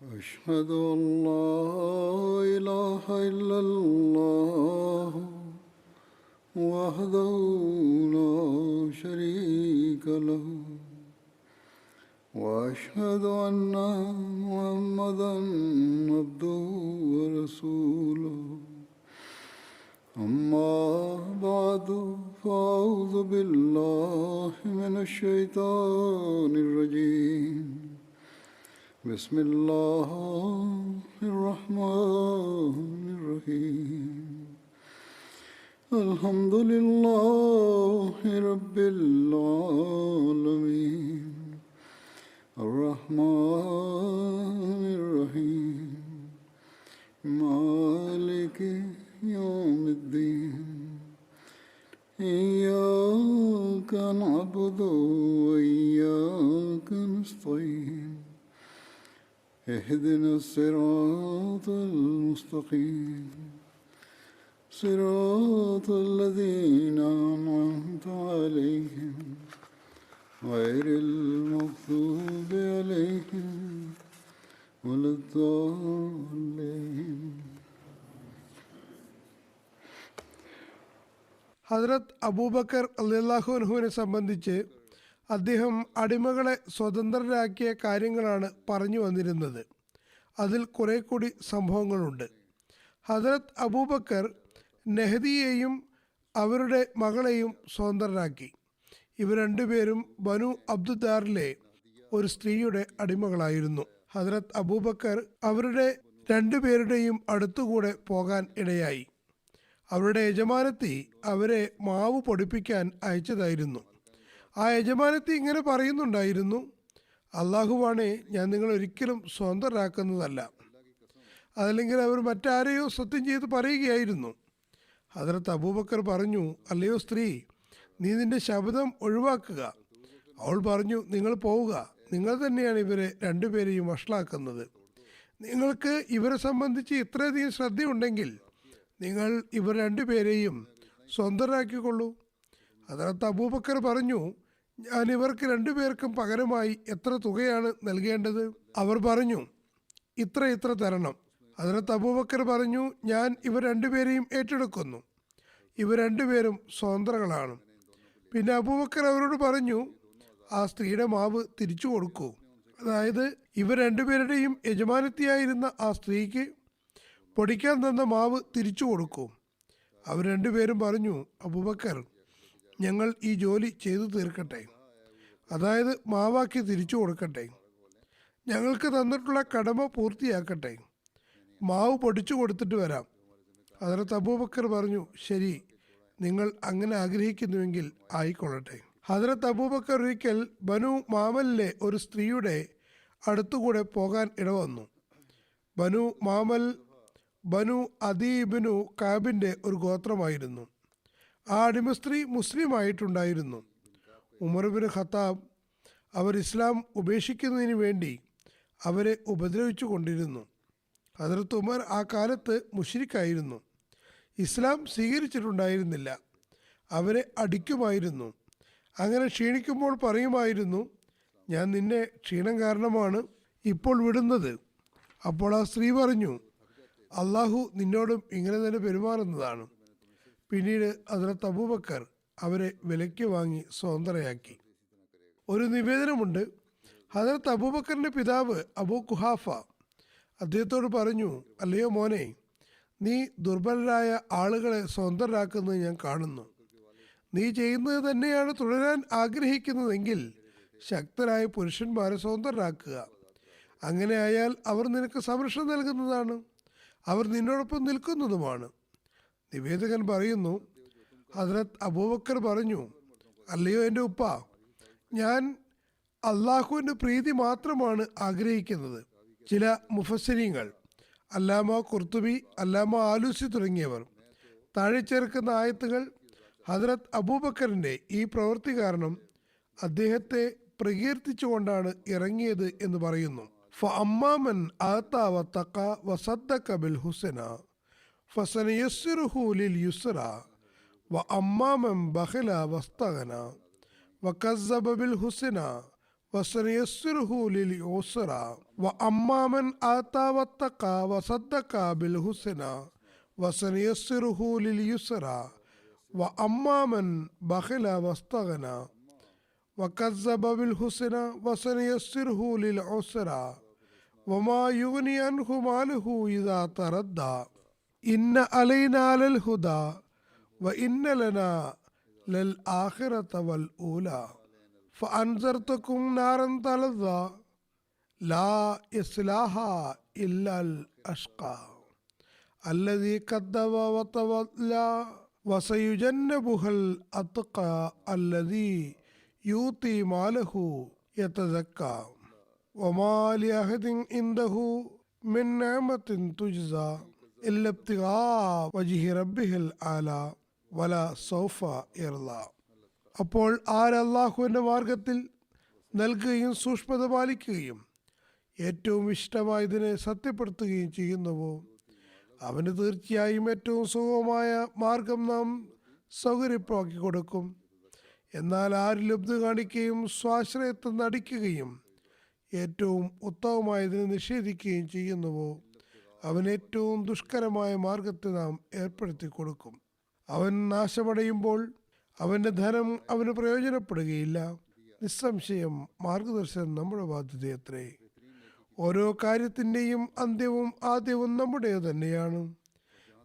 أشهد أن لا إله إلا الله وحده لا شريك له وأشهد أن محمدا عبده ورسوله أما بعد فأعوذ بالله من الشيطان الرجيم بسم الله الرحمن الرحيم الحمد لله رب العالمين الرحمن الرحيم مالك يوم الدين إياك نعبد وإياك نستعين اهدنا الصراط المستقيم صراط الذين أنعمت عليهم غير المغضوب عليهم ولا الضالين. ഹദ്രത്ത് അബൂബക്കർ റളിയല്ലാഹു അൻഹുവിനെ സംബന്ധിച്ച് അദ്ദേഹം അടിമകളെ സ്വതന്ത്രരാക്കിയ കാര്യങ്ങളാണ് പറഞ്ഞു വന്നിരുന്നത്. അതിൽ കുറെ കൂടി സംഭവങ്ങളുണ്ട്. ഹദ്രത്ത് അബൂബക്കർ നെഹദിയെയും അവരുടെ മകളെയും സ്വതന്ത്രരാക്കി. ഇവർ രണ്ടുപേരും ബനു അബ്ദുദാറിലെ ഒരു സ്ത്രീയുടെ അടിമകളായിരുന്നു. ഹദ്രത്ത് അബൂബക്കർ അവരുടെ രണ്ടുപേരുടെയും അടുത്തുകൂടെ പോകാൻ ഇടയായി. അവരുടെ യജമാനത്തി അവരെ മാവ് പൊടിപ്പിക്കാൻ അയച്ചതായിരുന്നു. ആ യജമാനത്തി ഇങ്ങനെ പറയുന്നുണ്ടായിരുന്നു, അള്ളാഹുവാണേ, ഞാൻ നിങ്ങളൊരിക്കലും സ്വതന്ത്രരാക്കുന്നതല്ല. അതല്ലെങ്കിൽ അവർ മറ്റാരെയോ സത്യം ചെയ്ത് പറയുകയായിരുന്നു. ഹദ്രത്ത് അബൂബക്കർ പറഞ്ഞു, അല്ലയോ സ്ത്രീ, നീ നിന്റെ ശബ്ദം ഒഴിവാക്കുക. അവൾ പറഞ്ഞു, നിങ്ങൾ പോവുക, നിങ്ങൾ തന്നെയാണ് ഇവരെ രണ്ടുപേരെയും വഷളാക്കുന്നത്. നിങ്ങൾക്ക് ഇവരെ സംബന്ധിച്ച് ഇത്രയധികം ശ്രദ്ധയുണ്ടെങ്കിൽ നിങ്ങൾ ഇവർ രണ്ടുപേരെയും സ്വതന്ത്രരാക്കിക്കൊള്ളൂ. ഹദ്രത്ത് അബൂബക്കർ പറഞ്ഞു, ഞാൻ ഇവർക്ക് രണ്ടുപേർക്കും പകരമായി എത്ര തുകയാണ് നൽകേണ്ടത്? അവർ പറഞ്ഞു, ഇത്ര തരണം. ഹദ്രത്ത് അബൂബക്കർ പറഞ്ഞു, ഞാൻ ഇവർ രണ്ടുപേരെയും ഏറ്റെടുക്കുന്നു. ഇവർ രണ്ടുപേരും സ്വതന്ത്രകളാണ്. പിന്നെ അബൂബക്കർ അവരോട് പറഞ്ഞു, ആ സ്ത്രീയുടെ മാവ് തിരിച്ചു കൊടുക്കൂ. അതായത് ഇവർ രണ്ടുപേരുടെയും യജമാനത്തിയായിരുന്ന ആ സ്ത്രീക്ക് പൊടിക്കാൻ തന്ന മാവ് തിരിച്ചു കൊടുക്കൂ. അവർ രണ്ടുപേരും പറഞ്ഞു, അബൂബക്കർ, ഞങ്ങൾ ഈ ജോലി ചെയ്തു തീർക്കട്ടെ, അതായത് മാവാക്കി തിരിച്ചു കൊടുക്കട്ടെ. ഞങ്ങൾക്ക് തന്നിട്ടുള്ള കടമ പൂർത്തിയാക്കട്ടെ. മാവ് പൊടിച്ചു കൊടുത്തിട്ട് വരാം. ഹദ്രത്ത് അബൂബക്കർ പറഞ്ഞു, ശരി, നിങ്ങൾ അങ്ങനെ ആഗ്രഹിക്കുന്നുവെങ്കിൽ ആയിക്കൊള്ളട്ടെ. ഹദ്രത്ത് അബൂബക്കർ ഒരിക്കൽ ബനു മാമലിലെ ഒരു സ്ത്രീയുടെ അടുത്തുകൂടെ പോകാൻ ഇടവന്നു. ബനു മാമൽ ബനു അദീബിനു കാബിൻ്റെ ഒരു ഗോത്രമായിരുന്നു. ആ അടിമ സ്ത്രീ മുസ്ലിം ആയിട്ടുണ്ടായിരുന്നു. ഉമർ ബിൻ ഖത്താബ് അവർ ഇസ്ലാം ഉപേക്ഷിക്കുന്നതിന് വേണ്ടി അവരെ ഉപദ്രവിച്ചു കൊണ്ടിരുന്നു. ഹദ്രത്ത് ഉമർ ആ കാലത്ത് മുശ്രിക്കായിരുന്നു. ഇസ്ലാം സ്വീകരിച്ചിട്ടുണ്ടായിരുന്നില്ല. അവരെ അടിക്കുമായിരുന്നു. അങ്ങനെ ക്ഷീണിക്കുമ്പോൾ പറയുമായിരുന്നു, ഞാൻ നിന്നെ ക്ഷീണം കാരണമാണ് ഇപ്പോൾ വിടുന്നത്. അപ്പോൾ ആ സ്ത്രീ പറഞ്ഞു, അള്ളാഹു നിന്നോടും ഇങ്ങനെ തന്നെ പെരുമാറുന്നതാണ്. പിന്നീട് ഹദ്രത്ത് അബൂബക്കർ അവരെ വിലയ്ക്ക് വാങ്ങി സ്വതന്ത്രയാക്കി. ഒരു നിവേദനമുണ്ട്, ഹദ്രത്ത് അബൂബക്കറിൻ്റെ പിതാവ് അബൂ കുഹാഫ അദ്ദേഹത്തോട് പറഞ്ഞു, അല്ലയോ മോനെ, നീ ദുർബലരായ ആളുകളെ സ്വതന്ത്രരാക്കുന്നത് ഞാൻ കാണുന്നു. നീ ചെയ്യുന്നത് തന്നെയാണ് തുടരാൻ ആഗ്രഹിക്കുന്നതെങ്കിൽ ശക്തരായ പുരുഷന്മാരെ സ്വതന്ത്രരാക്കുക. അങ്ങനെ ആയാൽ അവർ നിനക്ക് സംരക്ഷണം നൽകുന്നതാണ്, അവർ നിന്നോടൊപ്പം നിൽക്കുന്നതുമാണ്. നിവേദകൻ പറയുന്നു, ഹദ്രത്ത് അബൂബക്കർ പറഞ്ഞു, അല്ലയോ എൻ്റെ ഉപ്പ, ഞാൻ അള്ളാഹുവിൻ്റെ പ്രീതി മാത്രമാണ് ആഗ്രഹിക്കുന്നത്. ചില മുഫസ്സിരീങ്ങൾ, അല്ലാമ ഖുർത്തുബി, അല്ലാമ ആലൂസി തുടങ്ങിയവർ താഴെ ചേർക്കുന്ന ആയത്തുകൾ ഹദ്രത്ത് അബൂബക്കറിൻ്റെ ഈ പ്രവൃത്തി കാരണം അദ്ദേഹത്തെ പ്രകീർത്തിച്ചുകൊണ്ടാണ് ഇറങ്ങിയത് എന്ന് പറയുന്നു. ഫഅമ്മാമൻ ആതാ വത്തഖ വസദ്ദഖ ബിൽ ഹുസ്ന ഫസനയസ്സിറുഹു ലിൽ യുസ്ര വഅമ്മാമൻ ബഖില വസ്തഗ്ന വകസ്സബ ബിൽ ഹുസ്ന വസനയസ്സിറുഹു ലിൽ യുസ്ര വഅമ്മാ മൻ ആതാ വത്തഖ വസദ്ദഖ ബിൽ ഹുസ്ന വസനയസ്സിറുഹു ലിൽ യുസ്ര വഅമ്മാ മൻ ബഖില വസ്തഗ്ന വകസ്സബ ബിൽ ഹുസ്ന വസനയസ്സിറുഹു ലിൽ ഉസ്ര വമാ യുഗ്നി അൻഹു മാലുഹു ഇദാ തറദ്ദ ഇന്ന അലൈനാ ലൽ ഹുദാ വഇന്ന ലനാ ലൽ ആഖിറത വൽ ഊലാ ഫഅൻസർതുകും നാറൻ തലദ്ദാ ലാ യസ്ലാഹാ ഇല്ലൽ അഷ്ഖാ അല്ലദീ കദ്ദബ വതവല്ലാ വസയുജന്നബുഹൽ അത്ഖാ അല്ലദീ യൂതി മാലഹു യതസക്കാ വമാ ലിഅഹദിൻ ഇൻദഹു മിൻ നിഅമത്തിൻ തുജ്സാ ഇല്ലാ ഇബ്തിഗാ വജ്ഹി റബ്ബിഹിൽ ആലാ വലാ സൗഫ യർളാ. അപ്പോൾ ആരല്ലാഹുവിൻ്റെ മാർഗത്തിൽ നൽകുകയും സൂക്ഷ്മത പാലിക്കുകയും ഏറ്റവും ഇഷ്ടമായതിനെ സത്യപ്പെടുത്തുകയും ചെയ്യുന്നുവോ അവന് തീർച്ചയായും ഏറ്റവും സുഗമമായ മാർഗം നാം സൗകര്യപ്പാക്കി കൊടുക്കും. എന്നാൽ ആര് ലബ്ധ കാണിക്കുകയും സ്വാശ്രയത്വം നടിക്കുകയും ഏറ്റവും ഉത്തമമായതിനെ നിഷേധിക്കുകയും ചെയ്യുന്നുവോ അവൻ ഏറ്റവും ദുഷ്കരമായ മാർഗത്തെ നാം ഏർപ്പെടുത്തി കൊടുക്കും. അവൻ നാശമടയുമ്പോൾ അവൻ്റെ ധനം അവന് പ്രയോജനപ്പെടുകയില്ല. നിസ്സംശയം മാർഗദർശനം നമ്മുടെ ബാധ്യതയത്രേ. ഓരോ കാര്യത്തിൻ്റെയും അന്ത്യവും ആദ്യവും നമ്മുടെ തന്നെയാണ്.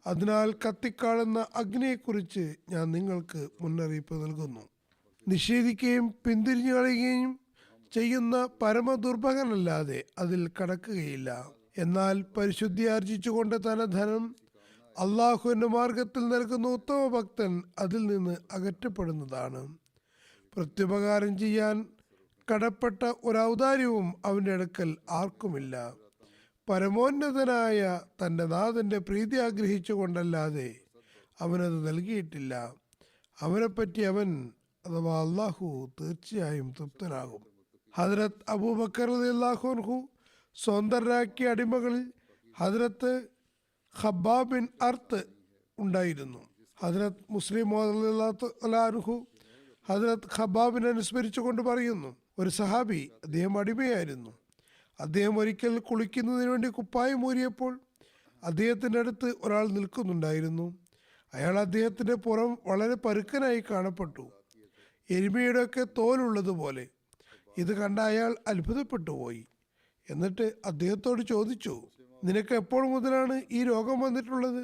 അതിനാൽ കത്തിക്കാളുന്ന അഗ്നിയെക്കുറിച്ച് ഞാൻ നിങ്ങൾക്ക് മുന്നറിയിപ്പ് നൽകുന്നു. നിഷേധിക്കുകയും പിന്തിരിഞ്ഞു കളയുകയും ചെയ്യുന്ന പരമദുർഭകനല്ലാതെ അതിൽ കടക്കുകയില്ല. എന്നാൽ പരിശുദ്ധി ആർജിച്ചുകൊണ്ട് തന്റെ ധനം അള്ളാഹുവിൻ്റെ മാർഗത്തിൽ നൽകുന്ന ഉത്തമ ഭക്തൻ അതിൽ നിന്ന് അകറ്റപ്പെടുന്നതാണ്. പ്രത്യുപകാരം ചെയ്യാൻ കടപ്പെട്ട ഒരൗദാര്യവും അവൻ്റെ അടുക്കൽ ആർക്കുമില്ല. പരമോന്നതനായ തൻ്റെ നാഥൻ്റെ പ്രീതി ആഗ്രഹിച്ചുകൊണ്ടല്ലാതെ അവനത് നൽകിയിട്ടില്ല. അവനെപ്പറ്റി അവൻ അഥവാ അള്ളാഹു തീർച്ചയായും തൃപ്തനാകും. ഹദ്രത്ത് അബൂബക്കർ റളിയല്ലാഹു അൻഹു സ്വതന്ത്രരാക്കിയ അടിമകളിൽ ഹദ്രത്ത് ഖബ്ബാബ് ബിൻ അർത്ത് ഉണ്ടായിരുന്നു. ഹദ്രത്ത് മുസ്ലിം റളിയല്ലാഹു ഹദ്രത്ത് ഖബ്ബാബിനെ അനുസ്മരിച്ചുകൊണ്ട് പറയുന്നു, ഒരു സഹാബി, അദ്ദേഹം അടിമയായിരുന്നു. അദ്ദേഹം ഒരിക്കൽ കുളിക്കുന്നതിന് വേണ്ടി കുപ്പായം ഊരിയപ്പോൾ അദ്ദേഹത്തിൻ്റെ അടുത്ത് ഒരാൾ നിൽക്കുന്നുണ്ടായിരുന്നു. അയാൾ അദ്ദേഹത്തിൻ്റെ പുറം വളരെ പരുക്കനായി കാണപ്പെട്ടു, എരുമയുടെയൊക്കെ തോലുള്ളതുപോലെ. ഇത് കണ്ട അയാൾ അത്ഭുതപ്പെട്ടു പോയി. എന്നിട്ട് അദ്ദേഹത്തോട് ചോദിച്ചു, നിനക്ക് എപ്പോൾ മുതലാണ് ഈ രോഗം വന്നിട്ടുള്ളത്?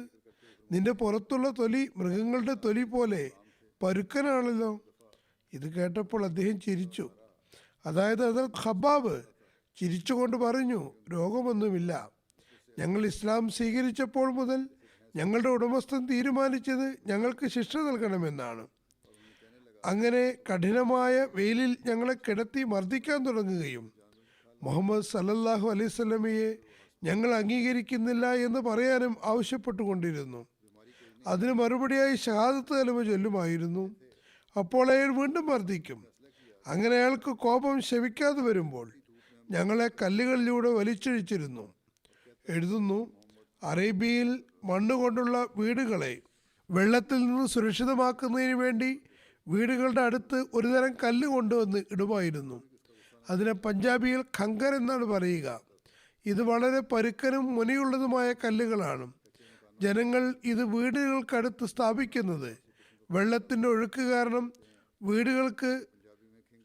നിന്റെ പുറത്തുള്ള തൊലി മൃഗങ്ങളുടെ തൊലി പോലെ പരുക്കനാണല്ലോ. ഇത് കേട്ടപ്പോൾ അദ്ദേഹം ചിരിച്ചു. അതായത് ഹദ്രത്ത് ഖബ്ബാബ് ചിരിച്ചുകൊണ്ട് പറഞ്ഞു, രോഗമൊന്നുമില്ല. ഞങ്ങൾ ഇസ്ലാം സ്വീകരിച്ചപ്പോൾ മുതൽ ഞങ്ങളുടെ ഉടമസ്ഥൻ തീരുമാനിച്ചത് ഞങ്ങൾക്ക് ശിക്ഷ നൽകണമെന്നാണ്. അങ്ങനെ കഠിനമായ വെയിലിൽ ഞങ്ങളെ കിടത്തി മർദ്ദിക്കാൻ തുടങ്ങുകയും മുഹമ്മദ് സല്ലല്ലാഹു അലൈഹി വസല്ലമയെ ഞങ്ങൾ അംഗീകരിക്കുന്നില്ല എന്ന് പറയാനും ആവശ്യപ്പെട്ടുകൊണ്ടിരുന്നു. അതിന് മറുപടിയായി ഷഹാദത്ത് കലിമ ചൊല്ലുമായിരുന്നു. അപ്പോൾ അയാൾ വീണ്ടും മർദ്ദിക്കും. അങ്ങനെ അയാൾക്ക് കോപം ശമിക്കാതെ വരുമ്പോൾ ഞങ്ങളെ കല്ലുകളിലൂടെ വലിച്ചഴിച്ചിരുന്നു. എഴുതുന്നു, അറേബ്യയിൽ മണ്ണുകൊണ്ടുള്ള വീടുകളെ വെള്ളത്തിൽ നിന്ന് സുരക്ഷിതമാക്കുന്നതിന് വേണ്ടി വീടുകളുടെ അടുത്ത് ഒരുതരം കല്ല് കൊണ്ടുവന്ന് ഇടുമായിരുന്നു. അതിനെ പഞ്ചാബിയിൽ ഖങ്കർ എന്നാണ് പറയുക. ഇത് വളരെ പരുക്കനും മുനയുള്ളതുമായ കല്ലുകളാണ്. ജനങ്ങൾ ഇത് വീടുകൾക്കടുത്ത് സ്ഥാപിക്കുന്നത് വെള്ളത്തിൻ്റെ ഒഴുക്ക് കാരണം വീടുകൾക്ക്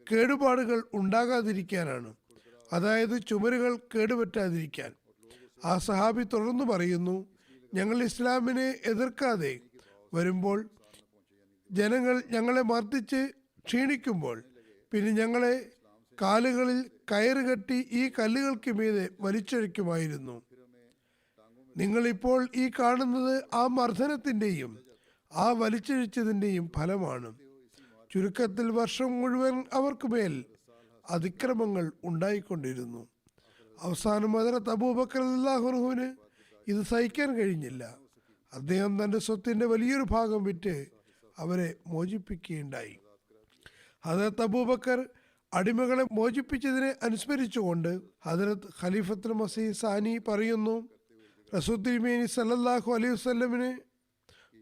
കേടുപാടുകൾ ഉണ്ടാകാതിരിക്കാനാണ്, അതായത് ചുമരുകൾ കേടുപറ്റാതിരിക്കാൻ. ആ സഹാബി തുടർന്ന് പറയുന്നു, ഞങ്ങൾ ഇസ്ലാമിനെ എതിർക്കാതെ വരുമ്പോൾ ജനങ്ങൾ ഞങ്ങളെ മർദ്ദിച്ച് ക്ഷീണിക്കുമ്പോൾ പിന്നെ ഞങ്ങളെ കാലുകളിൽ കയറ് കെട്ടി ഈ കല്ലുകൾക്ക് മീതെ വലിച്ചഴിക്കുമായിരുന്നു. നിങ്ങളിപ്പോൾ ഈ കാണുന്നത് ആ മർദ്ദനത്തിൻ്റെയും ആ വലിച്ചഴിച്ചതിൻ്റെയും ഫലമാണ്. ചുരുക്കത്തിൽ വർഷം മുഴുവൻ അവർക്ക് മേൽ അതിക്രമങ്ങൾ ഉണ്ടായിക്കൊണ്ടിരുന്നു. അവസാനം ഹദ്രത്ത് അബൂബക്കർ റളിയല്ലാഹു അൻഹുവിന് ഇത് സഹിക്കാൻ കഴിഞ്ഞില്ല. അദ്ദേഹം തൻ്റെ സ്വത്തിൻ്റെ വലിയൊരു ഭാഗം വിറ്റ് അവരെ മോചിപ്പിക്കുകയുണ്ടായി. ഹദ്രത്ത് അബൂബക്കർ അടിമകളെ മോചിപ്പിച്ചതിനെ അനുസ്മരിച്ചുകൊണ്ട് ഹദ്രത്ത് ഖലീഫത്തുൽ മസീഹ് സാനി പറയുന്നു, റസൂൽ തിരുമേനി സല്ലല്ലാഹു അലൈഹി വസല്ലമിനെ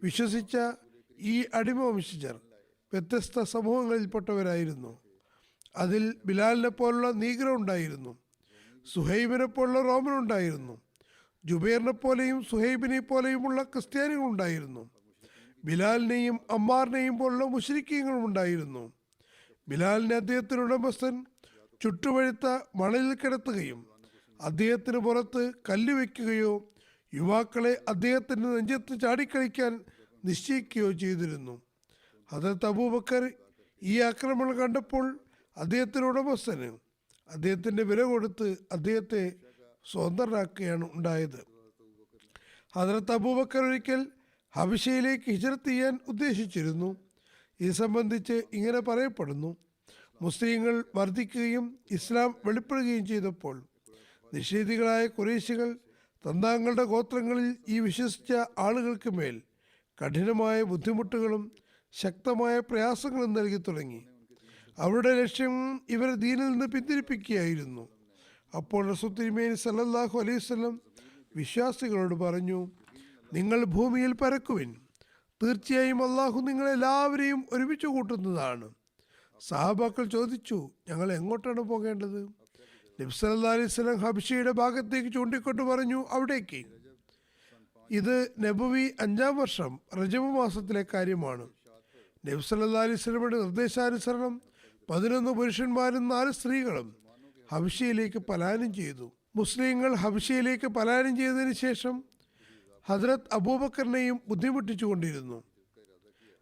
വിശ്വസിച്ച ഈ അടിമ വംശജർ വ്യത്യസ്ത സമൂഹങ്ങളിൽപ്പെട്ടവരായിരുന്നു. അതിൽ ബിലാലിനെ പോലുള്ള നീഗ്ര ഉണ്ടായിരുന്നു, സുഹൈബിനെ പോലുള്ള റോമൻ ഉണ്ടായിരുന്നു, ജുബൈറിനെ പോലെയും സുഹൈബിനെ പോലെയുമുള്ള ക്രിസ്ത്യാനികൾ ഉണ്ടായിരുന്നു, ബിലാലിനെയും അമ്മാറിനെയും പോലുള്ള മുശ്രിക്കീങ്ങളും ഉണ്ടായിരുന്നു. ബിലാലിനെ അദ്ദേഹത്തിൻ്റെ ഉടമസ്ഥൻ ചുട്ടുപഴുത്ത മണലിൽ കിടത്തുകയും അദ്ദേഹത്തിന് പുറത്ത് കല്ല് വയ്ക്കുകയോ യുവാക്കളെ അദ്ദേഹത്തിൻ്റെ നെഞ്ചത്ത് ചാടിക്കളിക്കാൻ നിശ്ചയിക്കുകയോ ചെയ്തിരുന്നു. ഹദരത്ത് അബൂബക്കർ ഈ ആക്രമണം കണ്ടപ്പോൾ അദ്ദേഹത്തിൻ്റെ ഉടമസ്ഥന് അദ്ദേഹത്തിൻ്റെ വില കൊടുത്ത് അദ്ദേഹത്തെ സ്വതന്ത്രനാക്കുകയാണ് ഉണ്ടായത്. ഹദരത്ത് അബൂബക്കർ ഒരിക്കൽ ഹബശയിലേക്ക് ഹിജ്റത്ത് ചെയ്യാൻ ഉദ്ദേശിച്ചിരുന്നു. ഇത് സംബന്ധിച്ച് ഇങ്ങനെ പറയപ്പെടുന്നു: മുസ്ലിങ്ങൾ വർദ്ധിക്കുകയും ഇസ്ലാം വെളിപ്പെടുകയും ചെയ്തപ്പോൾ നിഷേധികളായ ഖുറൈശികൾ തങ്ങളുടെ ഗോത്രങ്ങളിൽ ഈ വിശ്വസിച്ച ആളുകൾക്ക് മേൽ കഠിനമായ ബുദ്ധിമുട്ടുകളും ശക്തമായ പ്രയാസങ്ങളും നൽകി തുടങ്ങി. അവരുടെ ലക്ഷ്യം ഇവരെ ദീനിൽ നിന്ന് പിന്തിരിപ്പിക്കുകയായിരുന്നു. അപ്പോൾ റസൂൽ തിരുമേനി സല്ലല്ലാഹു അലൈഹി വസല്ലം വിശ്വാസികളോട് പറഞ്ഞു: നിങ്ങൾ ഭൂമിയിൽ പരക്കുവിൻ, തീർച്ചയായും അള്ളാഹു നിങ്ങളെല്ലാവരെയും ഒരുമിച്ച് കൂട്ടുന്നതാണ്. സഹാബാക്കൾ ചോദിച്ചു: ഞങ്ങൾ എങ്ങോട്ടാണ് പോകേണ്ടത്? നബി സല്ലല്ലാഹു അലൈഹി വസല്ലം ഹബശയുടെ ഭാഗത്തേക്ക് ചൂണ്ടിക്കൊണ്ട് പറഞ്ഞു: അവിടേക്ക്. ഇത് നബവി 5-ാം വർഷം റജബ് മാസത്തിലെ കാര്യമാണ്. നബി സല്ലല്ലാഹു അലൈഹി വസല്ലമയുടെ നിർദ്ദേശാനുസരണം 11 പുരുഷന്മാരും 4 സ്ത്രീകളും ഹബശയിലേക്ക് പലായനം ചെയ്തു. മുസ്ലിങ്ങൾ ഹബശയിലേക്ക് പലായനം ചെയ്തതിന് ശേഷം ഹദ്രത്ത് അബൂബക്കറിനെയും ബുദ്ധിമുട്ടിച്ചു കൊണ്ടിരുന്നു.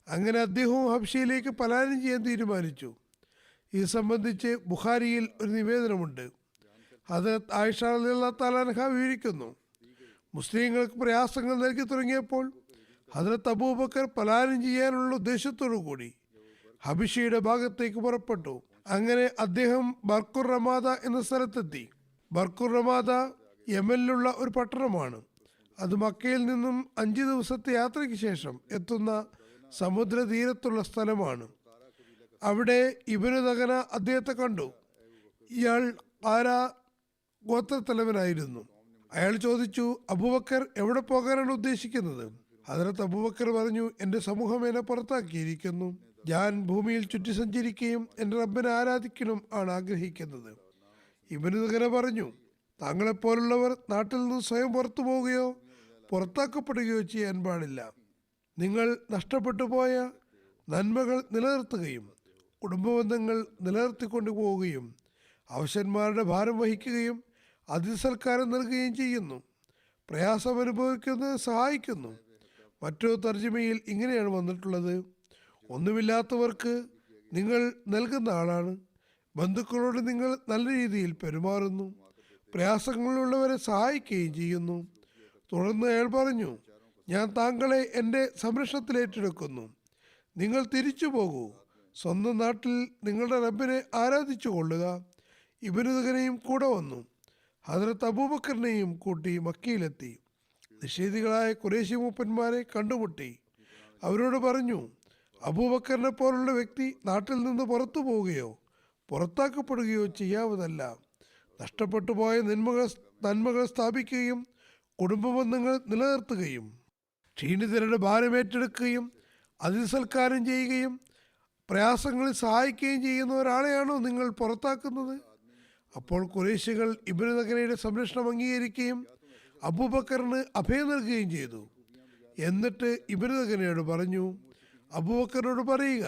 അങ്ങനെ അദ്ദേഹവും ഹബശയിലേക്ക് പലായനം ചെയ്യാൻ തീരുമാനിച്ചു. ഇത് സംബന്ധിച്ച് ബുഖാരിയിൽ ഒരു നിവേദനമുണ്ട്. ഹദ്രത്ത് ആയിഷ റളിയല്ലാഹു തആല അൻഹ വിവരിക്കുന്നു: മുസ്ലിങ്ങൾക്ക് പ്രയാസങ്ങൾ നൽകി തുടങ്ങിയപ്പോൾ ഹദ്രത്ത് അബൂബക്കർ പലായനം ചെയ്യാനുള്ള ഉദ്ദേശത്തോടു കൂടി ഹബശയുടെ ഭാഗത്തേക്ക് പുറപ്പെട്ടു. അങ്ങനെ അദ്ദേഹം ബർക്കുർ റമാദ എന്ന സ്ഥലത്തെത്തി. ബർക്കുർ റമാദ യമനിലുള്ള ഒരു പട്ടണമാണ്. അത് മക്കയിൽ നിന്നും 5 ദിവസത്തെ യാത്രയ്ക്ക് ശേഷം എത്തുന്ന സമുദ്രതീരത്തുള്ള സ്ഥലമാണ്. അവിടെ ഇബ്നു ദഗന അദ്ദേഹത്തെ കണ്ടു. ഇയാൾ ആരാ ഗോത്രത്തലവനായിരുന്നു. അയാൾ ചോദിച്ചു: അബൂബക്കർ എവിടെ പോകാനാണ് ഉദ്ദേശിക്കുന്നത്? ഹദ്രത്ത് അബൂബക്കർ പറഞ്ഞു: എൻ്റെ സമൂഹം എന്നെ പുറത്താക്കിയിരിക്കുന്നു. ഞാൻ ഭൂമിയിൽ ചുറ്റി സഞ്ചരിക്കുകയും എൻ്റെ റബ്ബിനെ ആരാധിക്കണം ആണ് ആഗ്രഹിക്കുന്നത്. ഇബ്നു ദഗന പറഞ്ഞു: താങ്കളെപ്പോലുള്ളവർ നാട്ടിൽ നിന്ന് സ്വയം പുറത്തു പോവുകയോ പുറത്താക്കപ്പെടുകയോ ചെയ്യാൻ പാടില്ല. നിങ്ങൾ നഷ്ടപ്പെട്ടു പോയ നന്മകൾ നിലനിർത്തുകയും കുടുംബബന്ധങ്ങൾ നിലനിർത്തിക്കൊണ്ടു പോവുകയും അവശന്മാരുടെ ഭാരം വഹിക്കുകയും അതിഥിസൽക്കാരം നൽകുകയും ചെയ്യുന്നു. പ്രയാസം അനുഭവിക്കുന്നത് സഹായിക്കുന്നു. മറ്റൊരു തർജ്ജമയിൽ ഇങ്ങനെയാണ് വന്നിട്ടുള്ളത്: ഒന്നുമില്ലാത്തവർക്ക് നിങ്ങൾ നൽകുന്ന ആളാണ്. ബന്ധുക്കളോട് നിങ്ങൾ നല്ല രീതിയിൽ പെരുമാറുന്നു. പ്രയാസങ്ങളുള്ളവരെ സഹായിക്കുകയും ചെയ്യുന്നു. തുടർന്ന് അയാൾ പറഞ്ഞു: ഞാൻ താങ്കളെ എൻ്റെ സംരക്ഷണത്തിൽ ഏറ്റെടുക്കുന്നു. നിങ്ങൾ തിരിച്ചു പോകൂ. സ്വന്തം നാട്ടിൽ നിങ്ങളുടെ റബ്ബിനെ ആരാധിച്ചു കൊള്ളുക. ഇബ്നു ദഗനയും കൂടെ വന്നു. ഹദ്രത്ത് അബൂബക്കറിനെയും കൂട്ടി മക്കയിലെത്തി. നിഷേധികളായ ഖുറൈശി മൂപ്പന്മാരെ കണ്ടുമുട്ടി. അവരോട് പറഞ്ഞു: അബൂബക്കറിനെ പോലുള്ള വ്യക്തി നാട്ടിൽ നിന്ന് പുറത്തു പോവുകയോ പുറത്താക്കപ്പെടുകയോ ചെയ്യാവതല്ല. നഷ്ടപ്പെട്ടു പോയ നന്മകൾ സ്ഥാപിക്കുകയും കുടുംബബന്ധങ്ങൾ നിലനിർത്തുകയും ക്ഷീണിതരുടെ ഭാരമേറ്റെടുക്കുകയും അതിഥിസൽക്കാരം ചെയ്യുകയും പ്രയാസങ്ങളിൽ സഹായിക്കുകയും ചെയ്യുന്ന ഒരാളെയാണോ നിങ്ങൾ പുറത്താക്കുന്നത്? അപ്പോൾ ഖുറൈശികൾ ഇബ്നു ദഗനയുടെ സംരക്ഷണം അംഗീകരിക്കുകയും അബൂബക്കറിന് അഭയം നൽകുകയും ചെയ്തു. എന്നിട്ട് ഇബ്നു ദഗനയോട് പറഞ്ഞു: അബൂബക്കറിനോട് പറയുക,